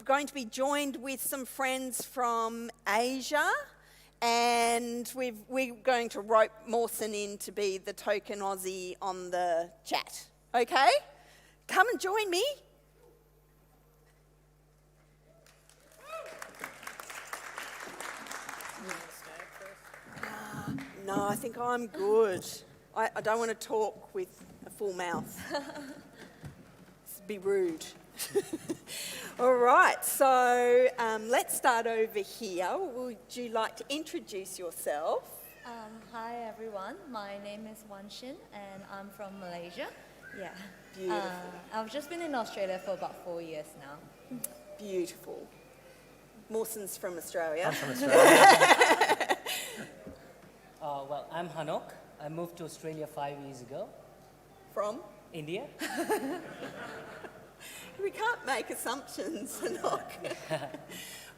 going to be joined with some friends from Asia, and we're going to rope Mawson in to be the token Aussie on the chat. Okay? Come and join me. No, I think I'm good. I don't want to talk with a full mouth. It'd be rude. All right, so let's start over here. Would you like to introduce yourself? Hi everyone, my name is Wanshin and I'm from Malaysia. Yeah. Beautiful. I've just been in Australia for about 4 years now. Beautiful. Mawson's from Australia. I'm from Australia. Well, I'm Hanok. I moved to Australia 5 years ago. From? India. We can't make assumptions, Hanok.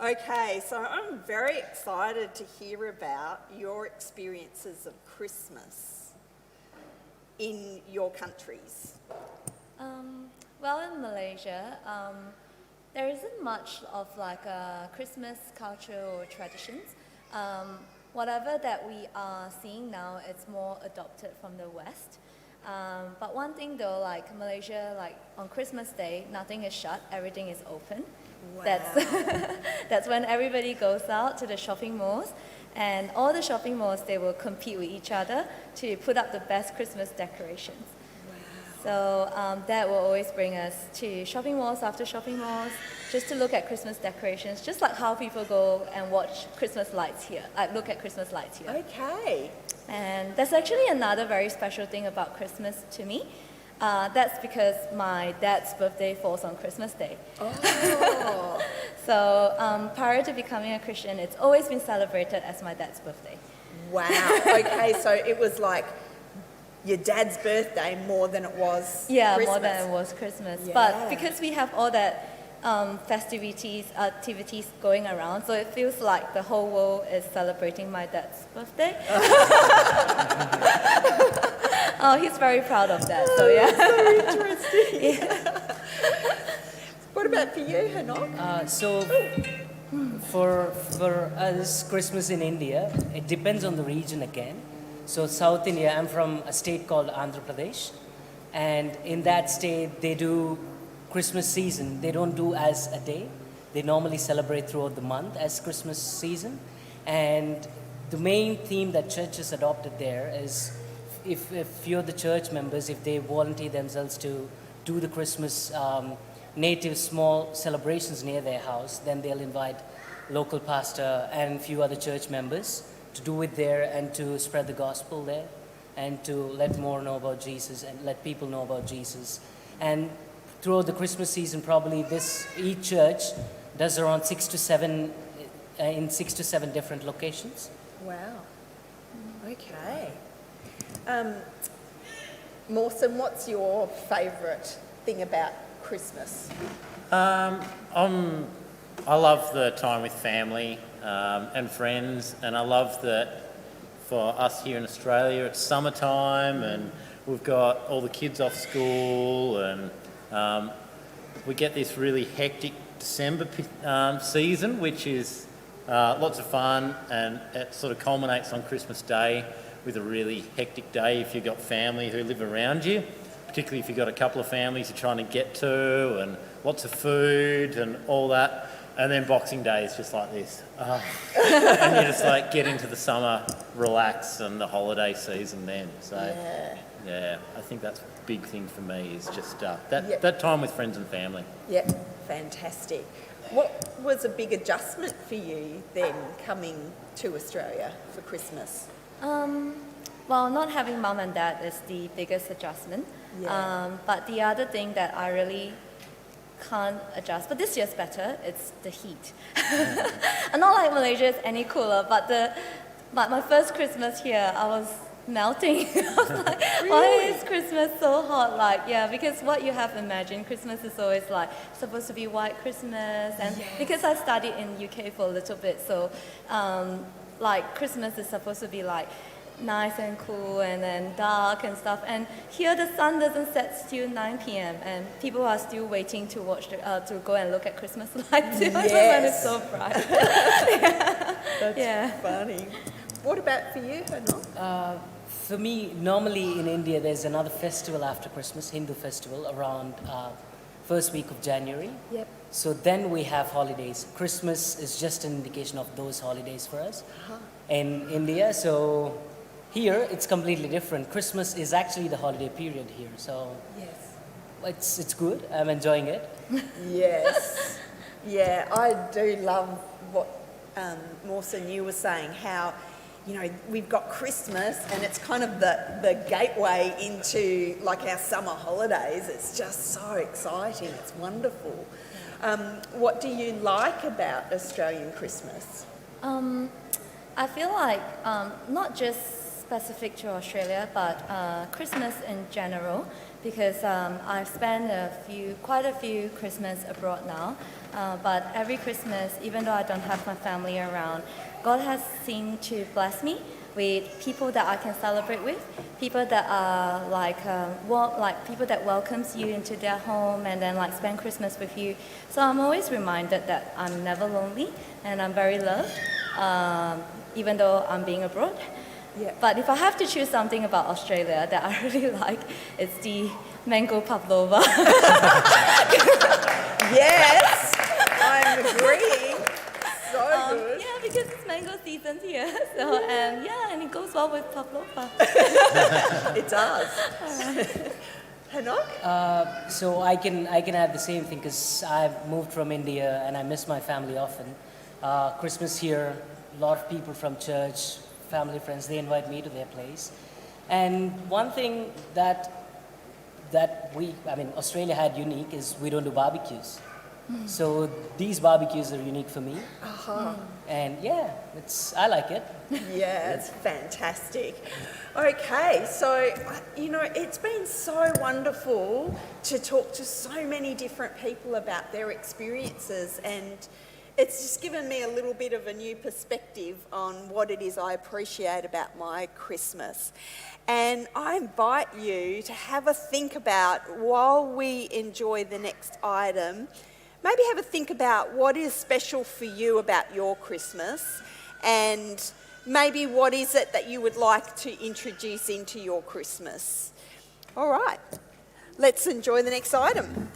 Okay, so I'm very excited to hear about your experiences of Christmas in your countries. Well, in Malaysia, there isn't much of like a Christmas culture or traditions. Whatever that we are seeing now, it's more adopted from the West. But one thing though, like Malaysia, like on Christmas Day, nothing is shut, everything is open. Wow. That's when everybody goes out to the shopping malls, and all the shopping malls, they will compete with each other to put up the best Christmas decorations. So that will always bring us to shopping malls after shopping malls, just to look at Christmas decorations, just like how people go and watch Christmas lights here, look at Christmas lights here. Okay. And that's actually another very special thing about Christmas to me. That's because my dad's birthday falls on Christmas Day. Oh. So prior to becoming a Christian, it's always been celebrated as my dad's birthday. Wow. Okay, so it was like your dad's birthday more than it was Christmas. More than it was Christmas. Yeah. But because we have all that activities going around, so it feels like the whole world is celebrating my dad's birthday. Oh, he's very proud of that, so yeah. So interesting. Yeah. What about for you, Hanok? So for us, Christmas in India, it depends on the region again. So South India, I'm from a state called Andhra Pradesh, and in that state they do Christmas season. They don't do as a day. They normally celebrate throughout the month as Christmas season. And the main theme that churches adopted there is if you're the church members, if they volunteer themselves to do the Christmas native small celebrations near their house, then they'll invite local pastor and a few other church members to do it there and to spread the gospel there and to let more know about Jesus and let people know about Jesus. And throughout the Christmas season, probably each church does around 6 to 7 in 6 to 7 different locations. Wow. Okay. Mawson, what's your favourite thing about Christmas? I love the time with family and friends, and I love that for us here in Australia it's summertime and we've got all the kids off school, and we get this really hectic December season, which is lots of fun, and it sort of culminates on Christmas Day with a really hectic day if you've got family who live around you, particularly if you've got a couple of families you're trying to get to, and lots of food and all that. And then Boxing Day is just like this. And you just like get into the summer, relax, and the holiday season then. So yeah, I think that's a big thing for me is just that time with friends and family. Yep, fantastic. What was a big adjustment for you then coming to Australia for Christmas? Well, not having mum and dad is the biggest adjustment. Yeah. But the other thing that I really can't adjust, but this year's better, it's the heat. And not like Malaysia is any cooler, but my first Christmas here, I was melting. I was like, why is Christmas so hot? Like, yeah, because what you have imagined, Christmas is always like supposed to be white Christmas, and because I studied in UK for a little bit, so like Christmas is supposed to be like nice and cool and then dark and stuff, and here the sun doesn't set till 9 p.m. and people are still waiting to watch to go and look at Christmas lights when it's so bright. That's funny. What about for you, Hanok? For me, normally in India there's another festival after Christmas, Hindu festival, around first week of January. Yep. So then we have holidays. Christmas is just an indication of those holidays for us in India. So here it's completely different. Christmas is actually the holiday period here. So it's good. I'm enjoying it. Yes. Yeah, I do love what Mawson, you were saying, how we've got Christmas and it's kind of the gateway into like our summer holidays. It's just so exciting. It's wonderful. What do you like about Australian Christmas? I feel like not just specific to Australia, but Christmas in general, because I've spent quite a few Christmas abroad now. But every Christmas, even though I don't have my family around, God has seemed to bless me with people that I can celebrate with, people that are people that welcomes you into their home and then like spend Christmas with you. So I'm always reminded that I'm never lonely and I'm very loved, even though I'm being abroad. Yeah. But if I have to choose something about Australia that I really like, it's the mango pavlova. Yes, I'm agreeing. So good. Yeah, because it's mango season here. So and it goes well with pavlova. It does. Hanok? So I can add the same thing because I've moved from India and I miss my family often. Christmas here, a lot of people from church, family, friends, they invite me to their place. And one thing that Australia had unique is we don't do barbecues. So these barbecues are unique for me. And yeah, I like it. Yeah, it's fantastic. Okay, so, it's been so wonderful to talk to so many different people about their experiences, and it's just given me a little bit of a new perspective on what it is I appreciate about my Christmas. And I invite you to have a think about, while we enjoy the next item, maybe have a think about what is special for you about your Christmas, and maybe what is it that you would like to introduce into your Christmas. All right, let's enjoy the next item.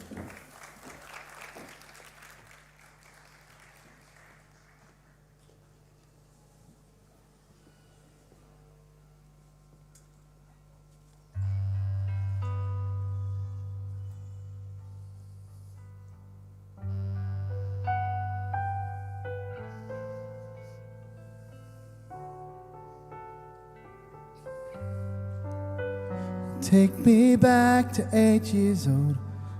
Take me back to 8 years old,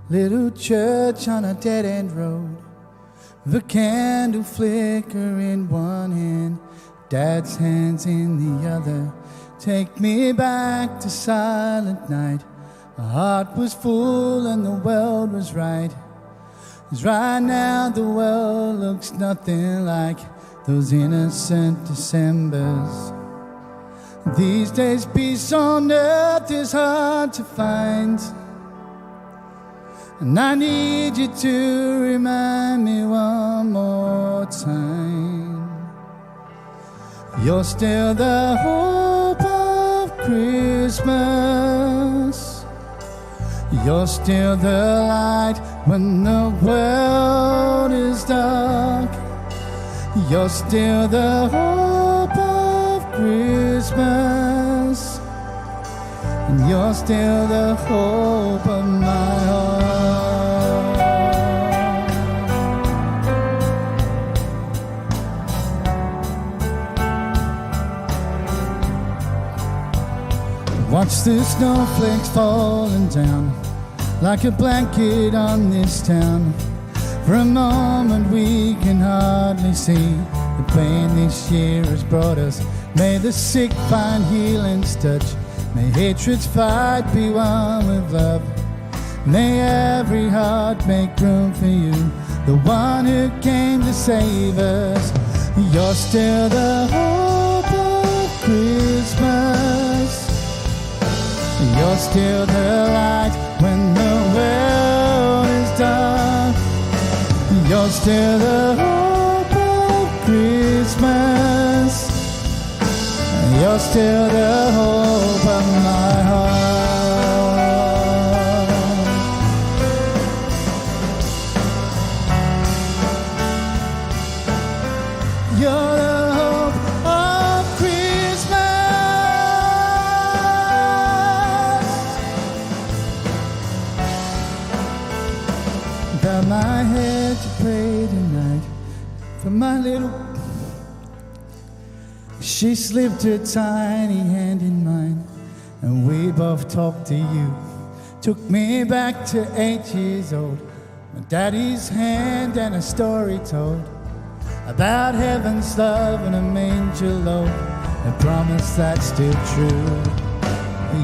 little church on a dead-end road. The candle flicker in one hand, Dad's hands in the other. Take me back to silent night. My heart was full and the world was right. 'Cause right now the world looks nothing like those innocent Decembers. These days peace on earth is hard to find, and I need you to remind me one more time. You're still the hope of Christmas. You're still the light when the world is dark. You're still the hope of Christmas, and you're still the hope of my heart. Watch the snowflakes falling down like a blanket on this town. For a moment we can hardly see the pain this year has brought us. May the sick find healing's touch. May hatred's fight be won with love. May every heart make room for you, the one who came to save us. You're still the hope of Christmas. You're still the light when the world is dark. You're still the hope of Christmas. You're still the hope of my heart. You're the hope of Christmas. Bow my head to pray tonight for my little. She slipped her tiny hand in mine, and we both talked to you. Took me back to 8 years old, my daddy's hand and a story told about heaven's love and a manger low, a promise that's still true.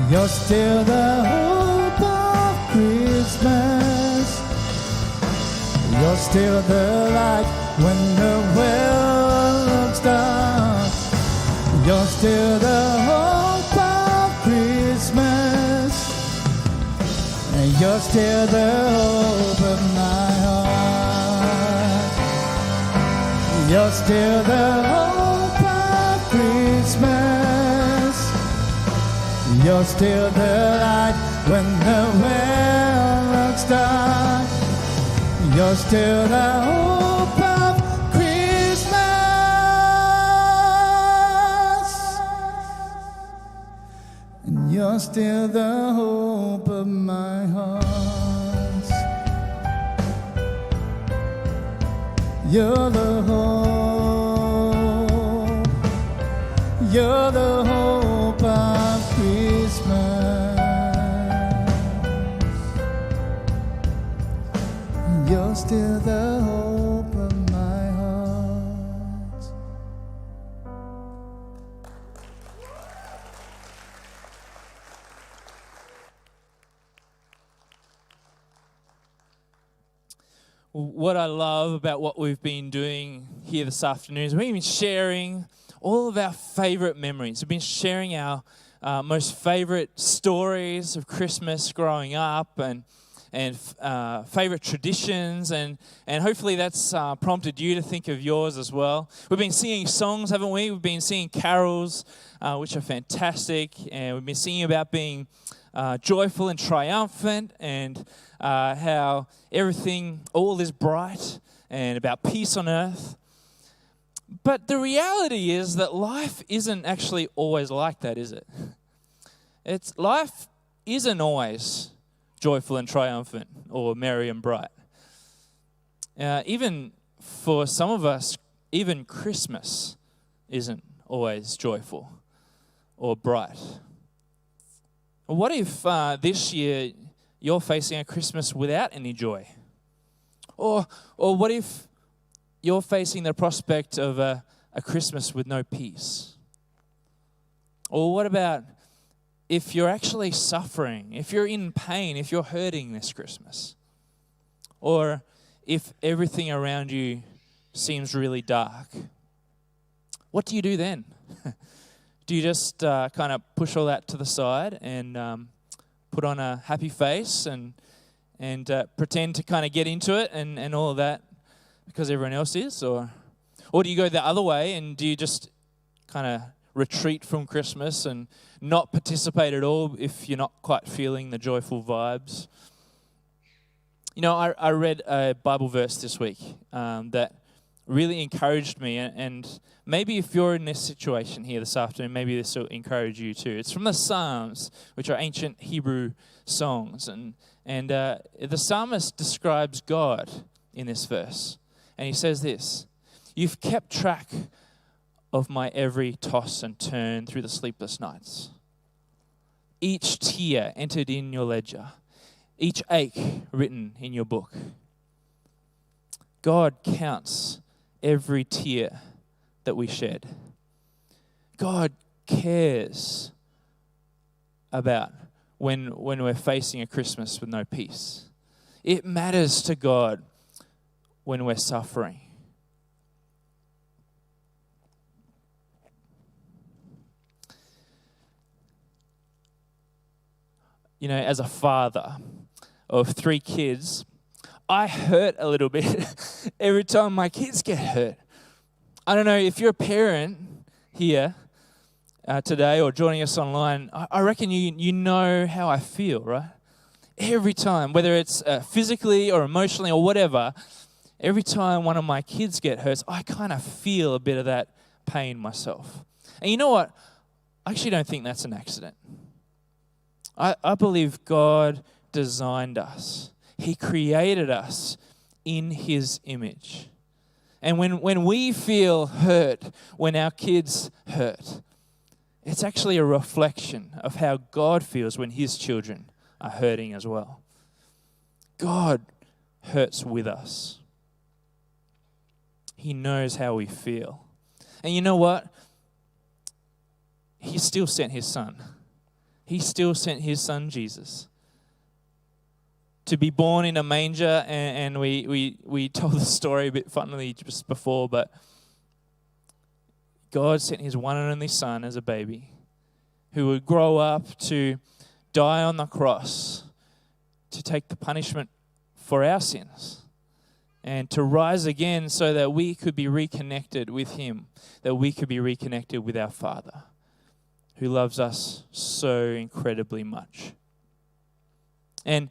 You're still the hope of Christmas. You're still the light when the world looks dark. You're still the hope of Christmas, and you're still the hope of my heart. You're still the hope of Christmas. You're still the light when the world looks dark. You're still the hope of Christmas. And you're still the hope of my heart. You're the hope. You're the hope of Christmas. You're still the hope of my heart. What I love about what we've been doing here this afternoon is we've been sharing all of our favourite memories. We've been sharing our most favourite stories of Christmas growing up and favourite traditions, and hopefully that's prompted you to think of yours as well. We've been singing songs, haven't we? We've been singing carols, which are fantastic, and we've been singing about being joyful and triumphant, and how everything, all is bright, and about peace on earth. But the reality is that life isn't actually always like that, is it? Life isn't always joyful and triumphant or merry and bright. Even for some of us, even Christmas isn't always joyful or bright. What if this year you're facing a Christmas without any joy? Or what if you're facing the prospect of a Christmas with no peace? Or what about if you're actually suffering, if you're in pain, if you're hurting this Christmas? Or if everything around you seems really dark? What do you do then? Do you just kind of push all that to the side and put on a happy face and pretend to kind of get into it and all of that because everyone else is? Or do you go the other way and do you just kind of retreat from Christmas and not participate at all if you're not quite feeling the joyful vibes? You know, I read a Bible verse this week that really encouraged me, and maybe if you're in this situation here this afternoon, maybe this will encourage you too. It's from the Psalms, which are ancient Hebrew songs, and the psalmist describes God in this verse, and he says this: "You've kept track of my every toss and turn through the sleepless nights. Each tear entered in your ledger, each ache written in your book." God counts every tear that we shed. God cares about when we're facing a Christmas with no peace. It matters to God when we're suffering. You know, as a father of 3 kids, I hurt a little bit every time my kids get hurt. I don't know if you're a parent here today or joining us online, I reckon you know how I feel, right? Every time, whether it's physically or emotionally or whatever, every time one of my kids get hurt, I kind of feel a bit of that pain myself. And you know what? I actually don't think that's an accident. I believe God designed us. He created us in His image. And when we feel hurt, when our kids hurt, it's actually a reflection of how God feels when His children are hurting as well. God hurts with us. He knows how we feel. And you know what? He still sent His Son. He still sent His Son, Jesus, to be born in a manger, and we told the story a bit funnily just before, but God sent his one and only Son as a baby who would grow up to die on the cross to take the punishment for our sins and to rise again so that we could be reconnected with him, that we could be reconnected with our Father who loves us so incredibly much. And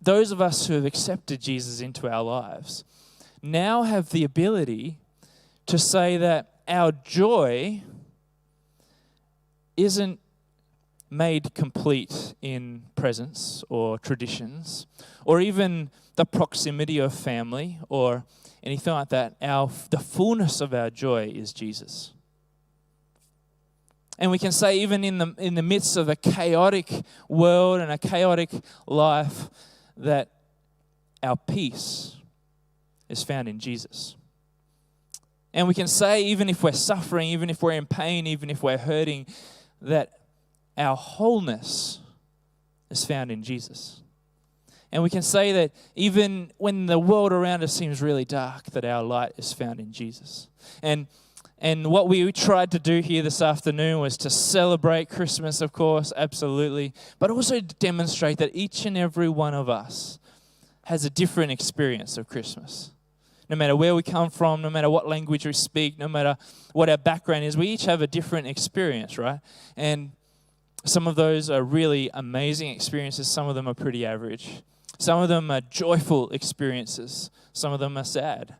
those of us who have accepted Jesus into our lives now have the ability to say that our joy isn't made complete in presents or traditions or even the proximity of family or anything like that. The fullness of our joy is Jesus. And we can say even in the midst of a chaotic world and a chaotic life that our peace is found in Jesus. And we can say even if we're suffering, even if we're in pain, even if we're hurting, that our wholeness is found in Jesus. And we can say that even when the world around us seems really dark, that our light is found in Jesus. And what we tried to do here this afternoon was to celebrate Christmas, of course, absolutely, but also to demonstrate that each and every one of us has a different experience of Christmas. No matter where we come from, no matter what language we speak, no matter what our background is, we each have a different experience, right? And some of those are really amazing experiences. Some of them are pretty average. Some of them are joyful experiences. Some of them are sad.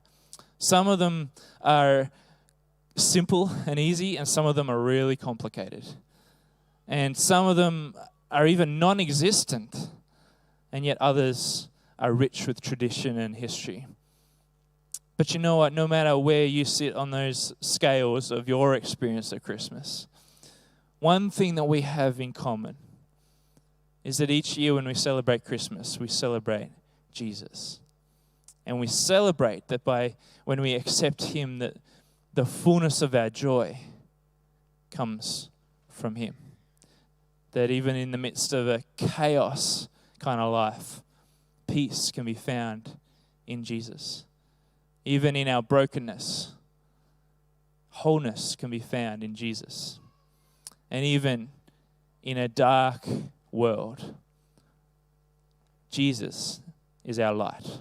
Some of them are simple and easy, and some of them are really complicated. And some of them are even non-existent, and yet others are rich with tradition and history. But you know what? No matter where you sit on those scales of your experience of Christmas, one thing that we have in common is that each year when we celebrate Christmas, we celebrate Jesus. And we celebrate that when we accept him, that the fullness of our joy comes from him. That even in the midst of a chaos kind of life, peace can be found in Jesus. Even in our brokenness, wholeness can be found in Jesus. And even in a dark world, Jesus is our light.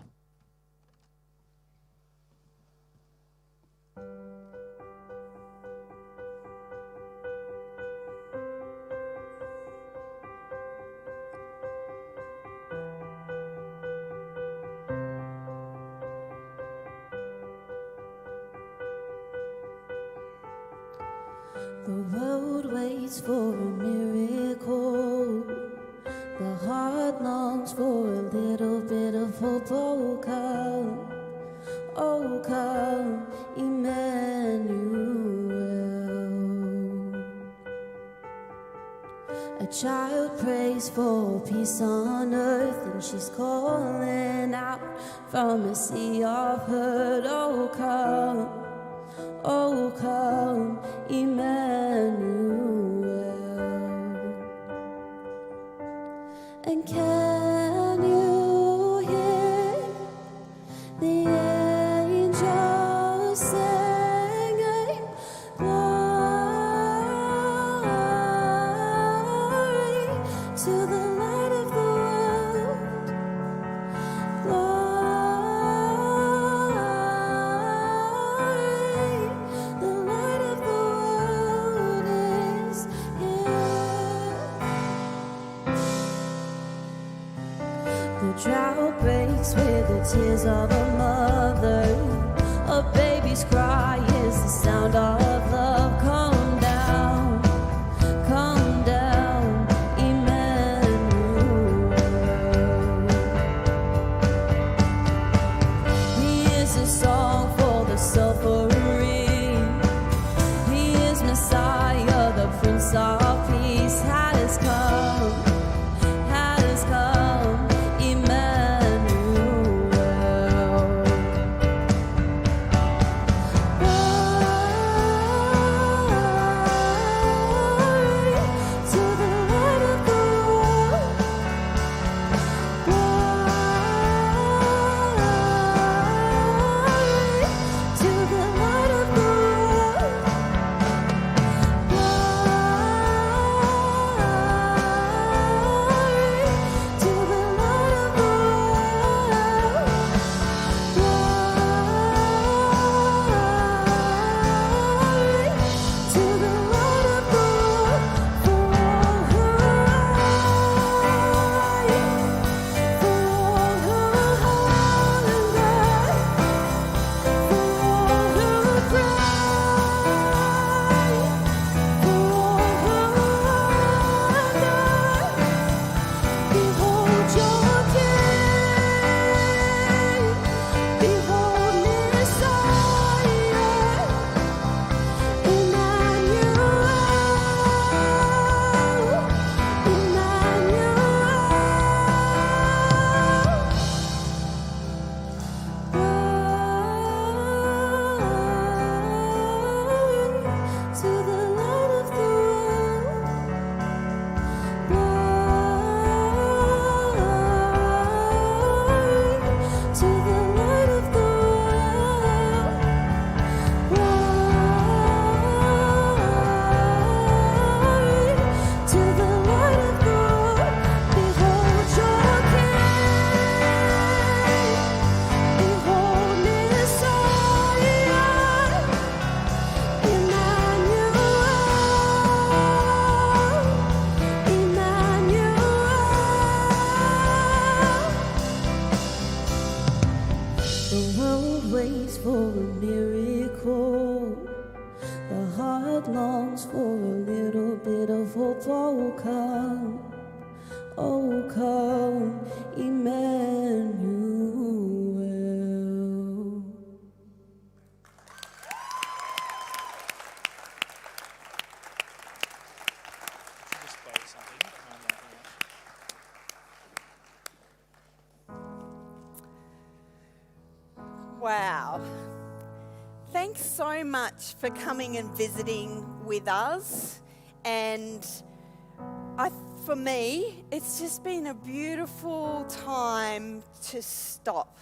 The world waits for a miracle. The heart longs for a little bit of hope. Oh come, Emmanuel. A child prays for peace on earth, and she's calling out from a sea of hurt. Oh come, Emmanuel. And can you hear the angels singing glory to the light of the world? Glory, the light of the world is here. The drought breaks with the tears of a mother. A baby's cry is the sound of love. Come down, Emmanuel. He is a song for the suffering. He is Messiah, the Prince of Peace has come, Emmanuel. waits for a miracle. The heart longs for a little bit of hope. Oh come, Emmanuel. Wow. Thanks so much for coming and visiting with us. And for me, it's just been a beautiful time to stop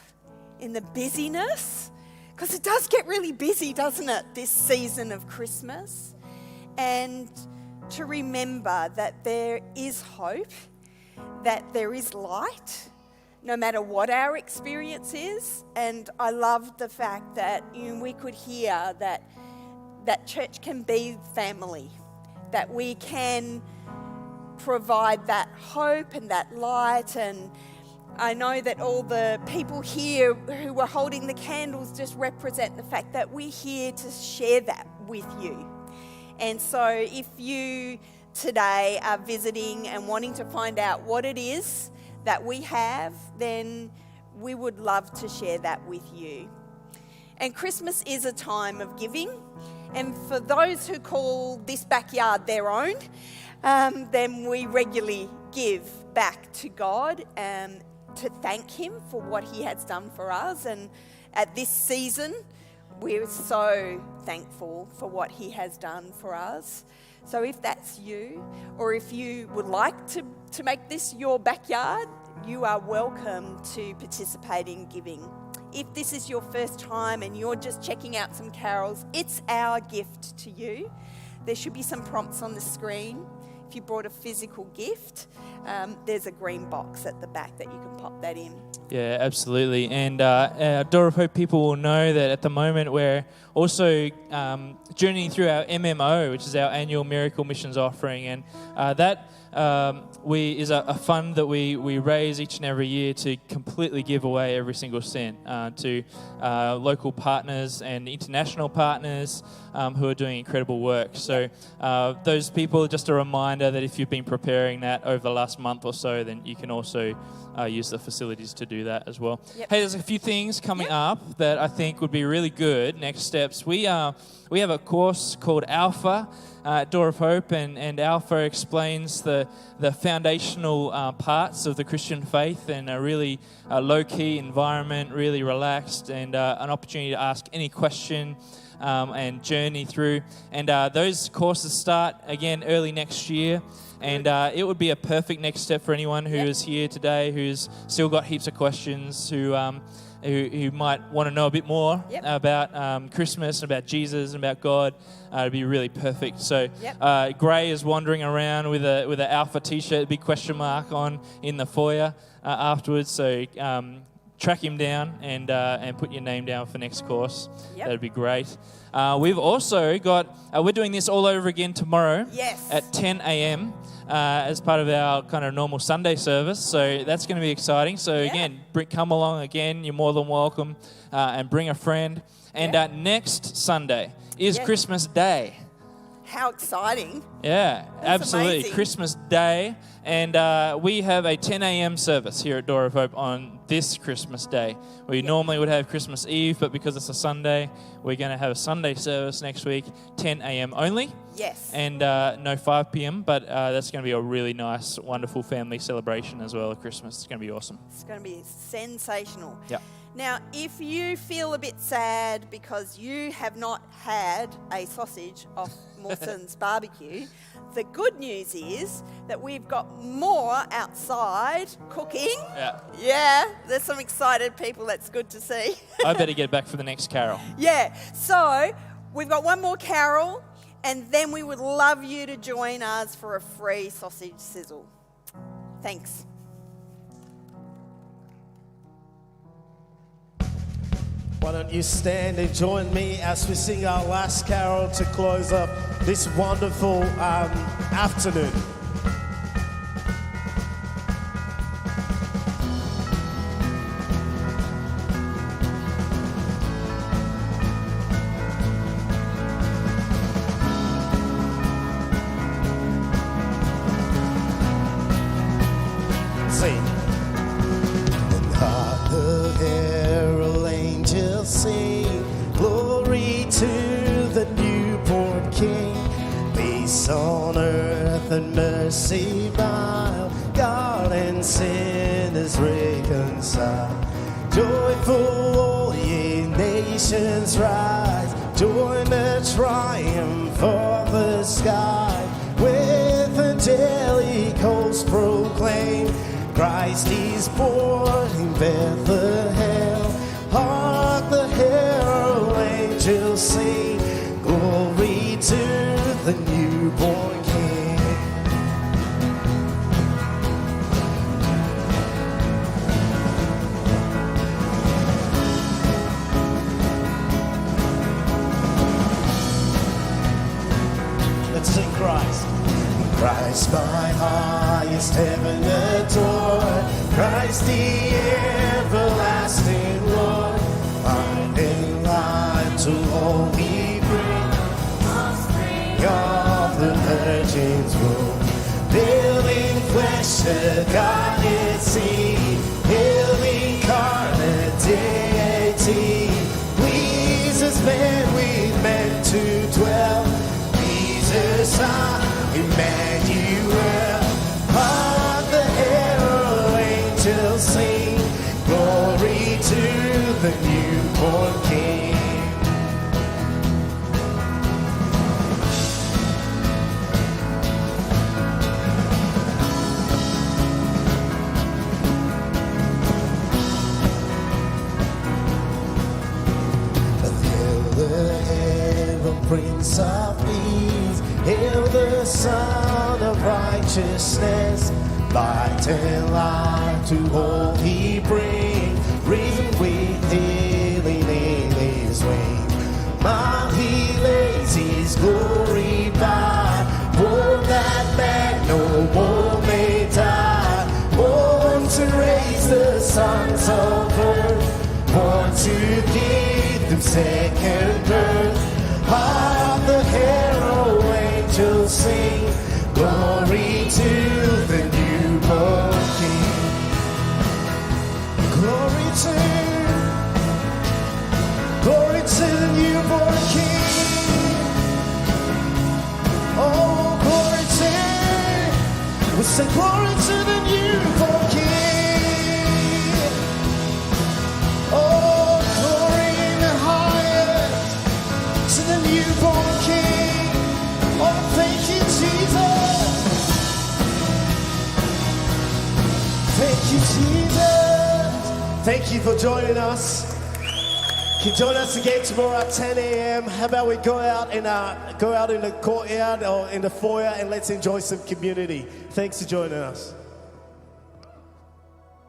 in the busyness, because it does get really busy, doesn't it, this season of Christmas? And to remember that there is hope, that there is light, no matter what our experience is. And I love the fact that we could hear that church can be family, that we can provide that hope and that light. And I know that all the people here who were holding the candles just represent the fact that we're here to share that with you. And so if you today are visiting and wanting to find out what it is that we have, then we would love to share that with you. And Christmas is a time of giving. And for those who call this backyard their own, then we regularly give back to God to thank Him for what He has done for us. And at this season, we're so thankful for what He has done for us. So if that's you, or if you would like to make this your backyard, you are welcome to participate in giving. If this is your first time and you're just checking out some carols, it's our gift to you. There should be some prompts on the screen. If you brought a physical gift, there's a green box at the back that you can pop that in. Yeah, absolutely. And our Door of Hope people will know that at the moment we're also journeying through our MMO, which is our annual Miracle Missions offering. And that is a fund that we raise each and every year to completely give away every single cent to local partners and international partners who are doing incredible work. So those people, just a reminder that if you've been preparing that over the last month or so, then you can also use the facilities to do that as well. Yep. Hey, there's a few things coming up that I think would be really good. Next steps. We have a course called Alpha at Door of Hope, and Alpha explains the foundational parts of the Christian faith in a really low-key environment, really relaxed, and an opportunity to ask any question and journey through. And those courses start again early next year. And it would be a perfect next step for anyone who is here today, who's still got heaps of questions, who might want to know a bit more about Christmas, and about Jesus, and about God. It'd be really perfect. So Gray is wandering around with an Alpha T-shirt, big question mark on in the foyer afterwards. So track him down and put your name down for next course. That'd be great. We've also got, we're doing this all over again tomorrow at 10 a.m. As part of our kind of normal Sunday service. So that's going to be exciting. So again, come along again. You're more than welcome. And bring a friend. And next Sunday is Christmas Day. How exciting. Yeah, That's absolutely. amazing. Christmas Day. And we have a 10 a.m. service here at Door of Hope on this Christmas Day. We normally would have Christmas Eve, but because it's a Sunday, we're going to have a Sunday service next week, 10 a.m. only. Yes. And no 5 p.m., but that's going to be a really nice, wonderful family celebration as well at Christmas. It's going to be awesome. It's going to be sensational. Yeah. Now, if you feel a bit sad because you have not had a sausage off Mawson's barbecue, the good news is that we've got more outside cooking. Yeah, there's some excited people. That's good to see. I better get back for the next carol. Yeah, so we've got one more carol, and then we would love you to join us for a free sausage sizzle. Thanks. Why don't you stand and join me as we sing our last carol to close up this wonderful afternoon. and mercy mild, God and sinners reconciled. Joyful all ye nations rise, join the triumph of the sky. With angelic hosts proclaim, Christ is born in Bethlehem. Hark the herald angels sing, glory to the newborn King. Let's sing Christ. Christ my highest heaven adore, Christ the everlasting Lord, finding life to all we bring, offspring of the Virgin's womb, building flesh the Godhead seed, hail incarnate deity, please as men we meant to dwell, Jesus our Emmanuel. Hark the herald angels sing, glory to the newborn King. Hail the herald Prince of Peace, hail the Son of Righteousness, light and life to all he brings, risen with healing in his wings. Mount he lays his glory by, born that man no more may die, born to raise the sons of earth, born to give them second birth. Hark the herald angels sing, glory to the newborn King. Glory to the newborn King. Oh, glory to, we say glory to the newborn King. Oh, glory in the highest to the newborn King. Oh, thank you, Jesus. Thank you, Jesus. Thank you for joining us. You can join us again tomorrow at 10 a.m. How about we go out in the courtyard or in the foyer and let's enjoy some community. Thanks for joining us.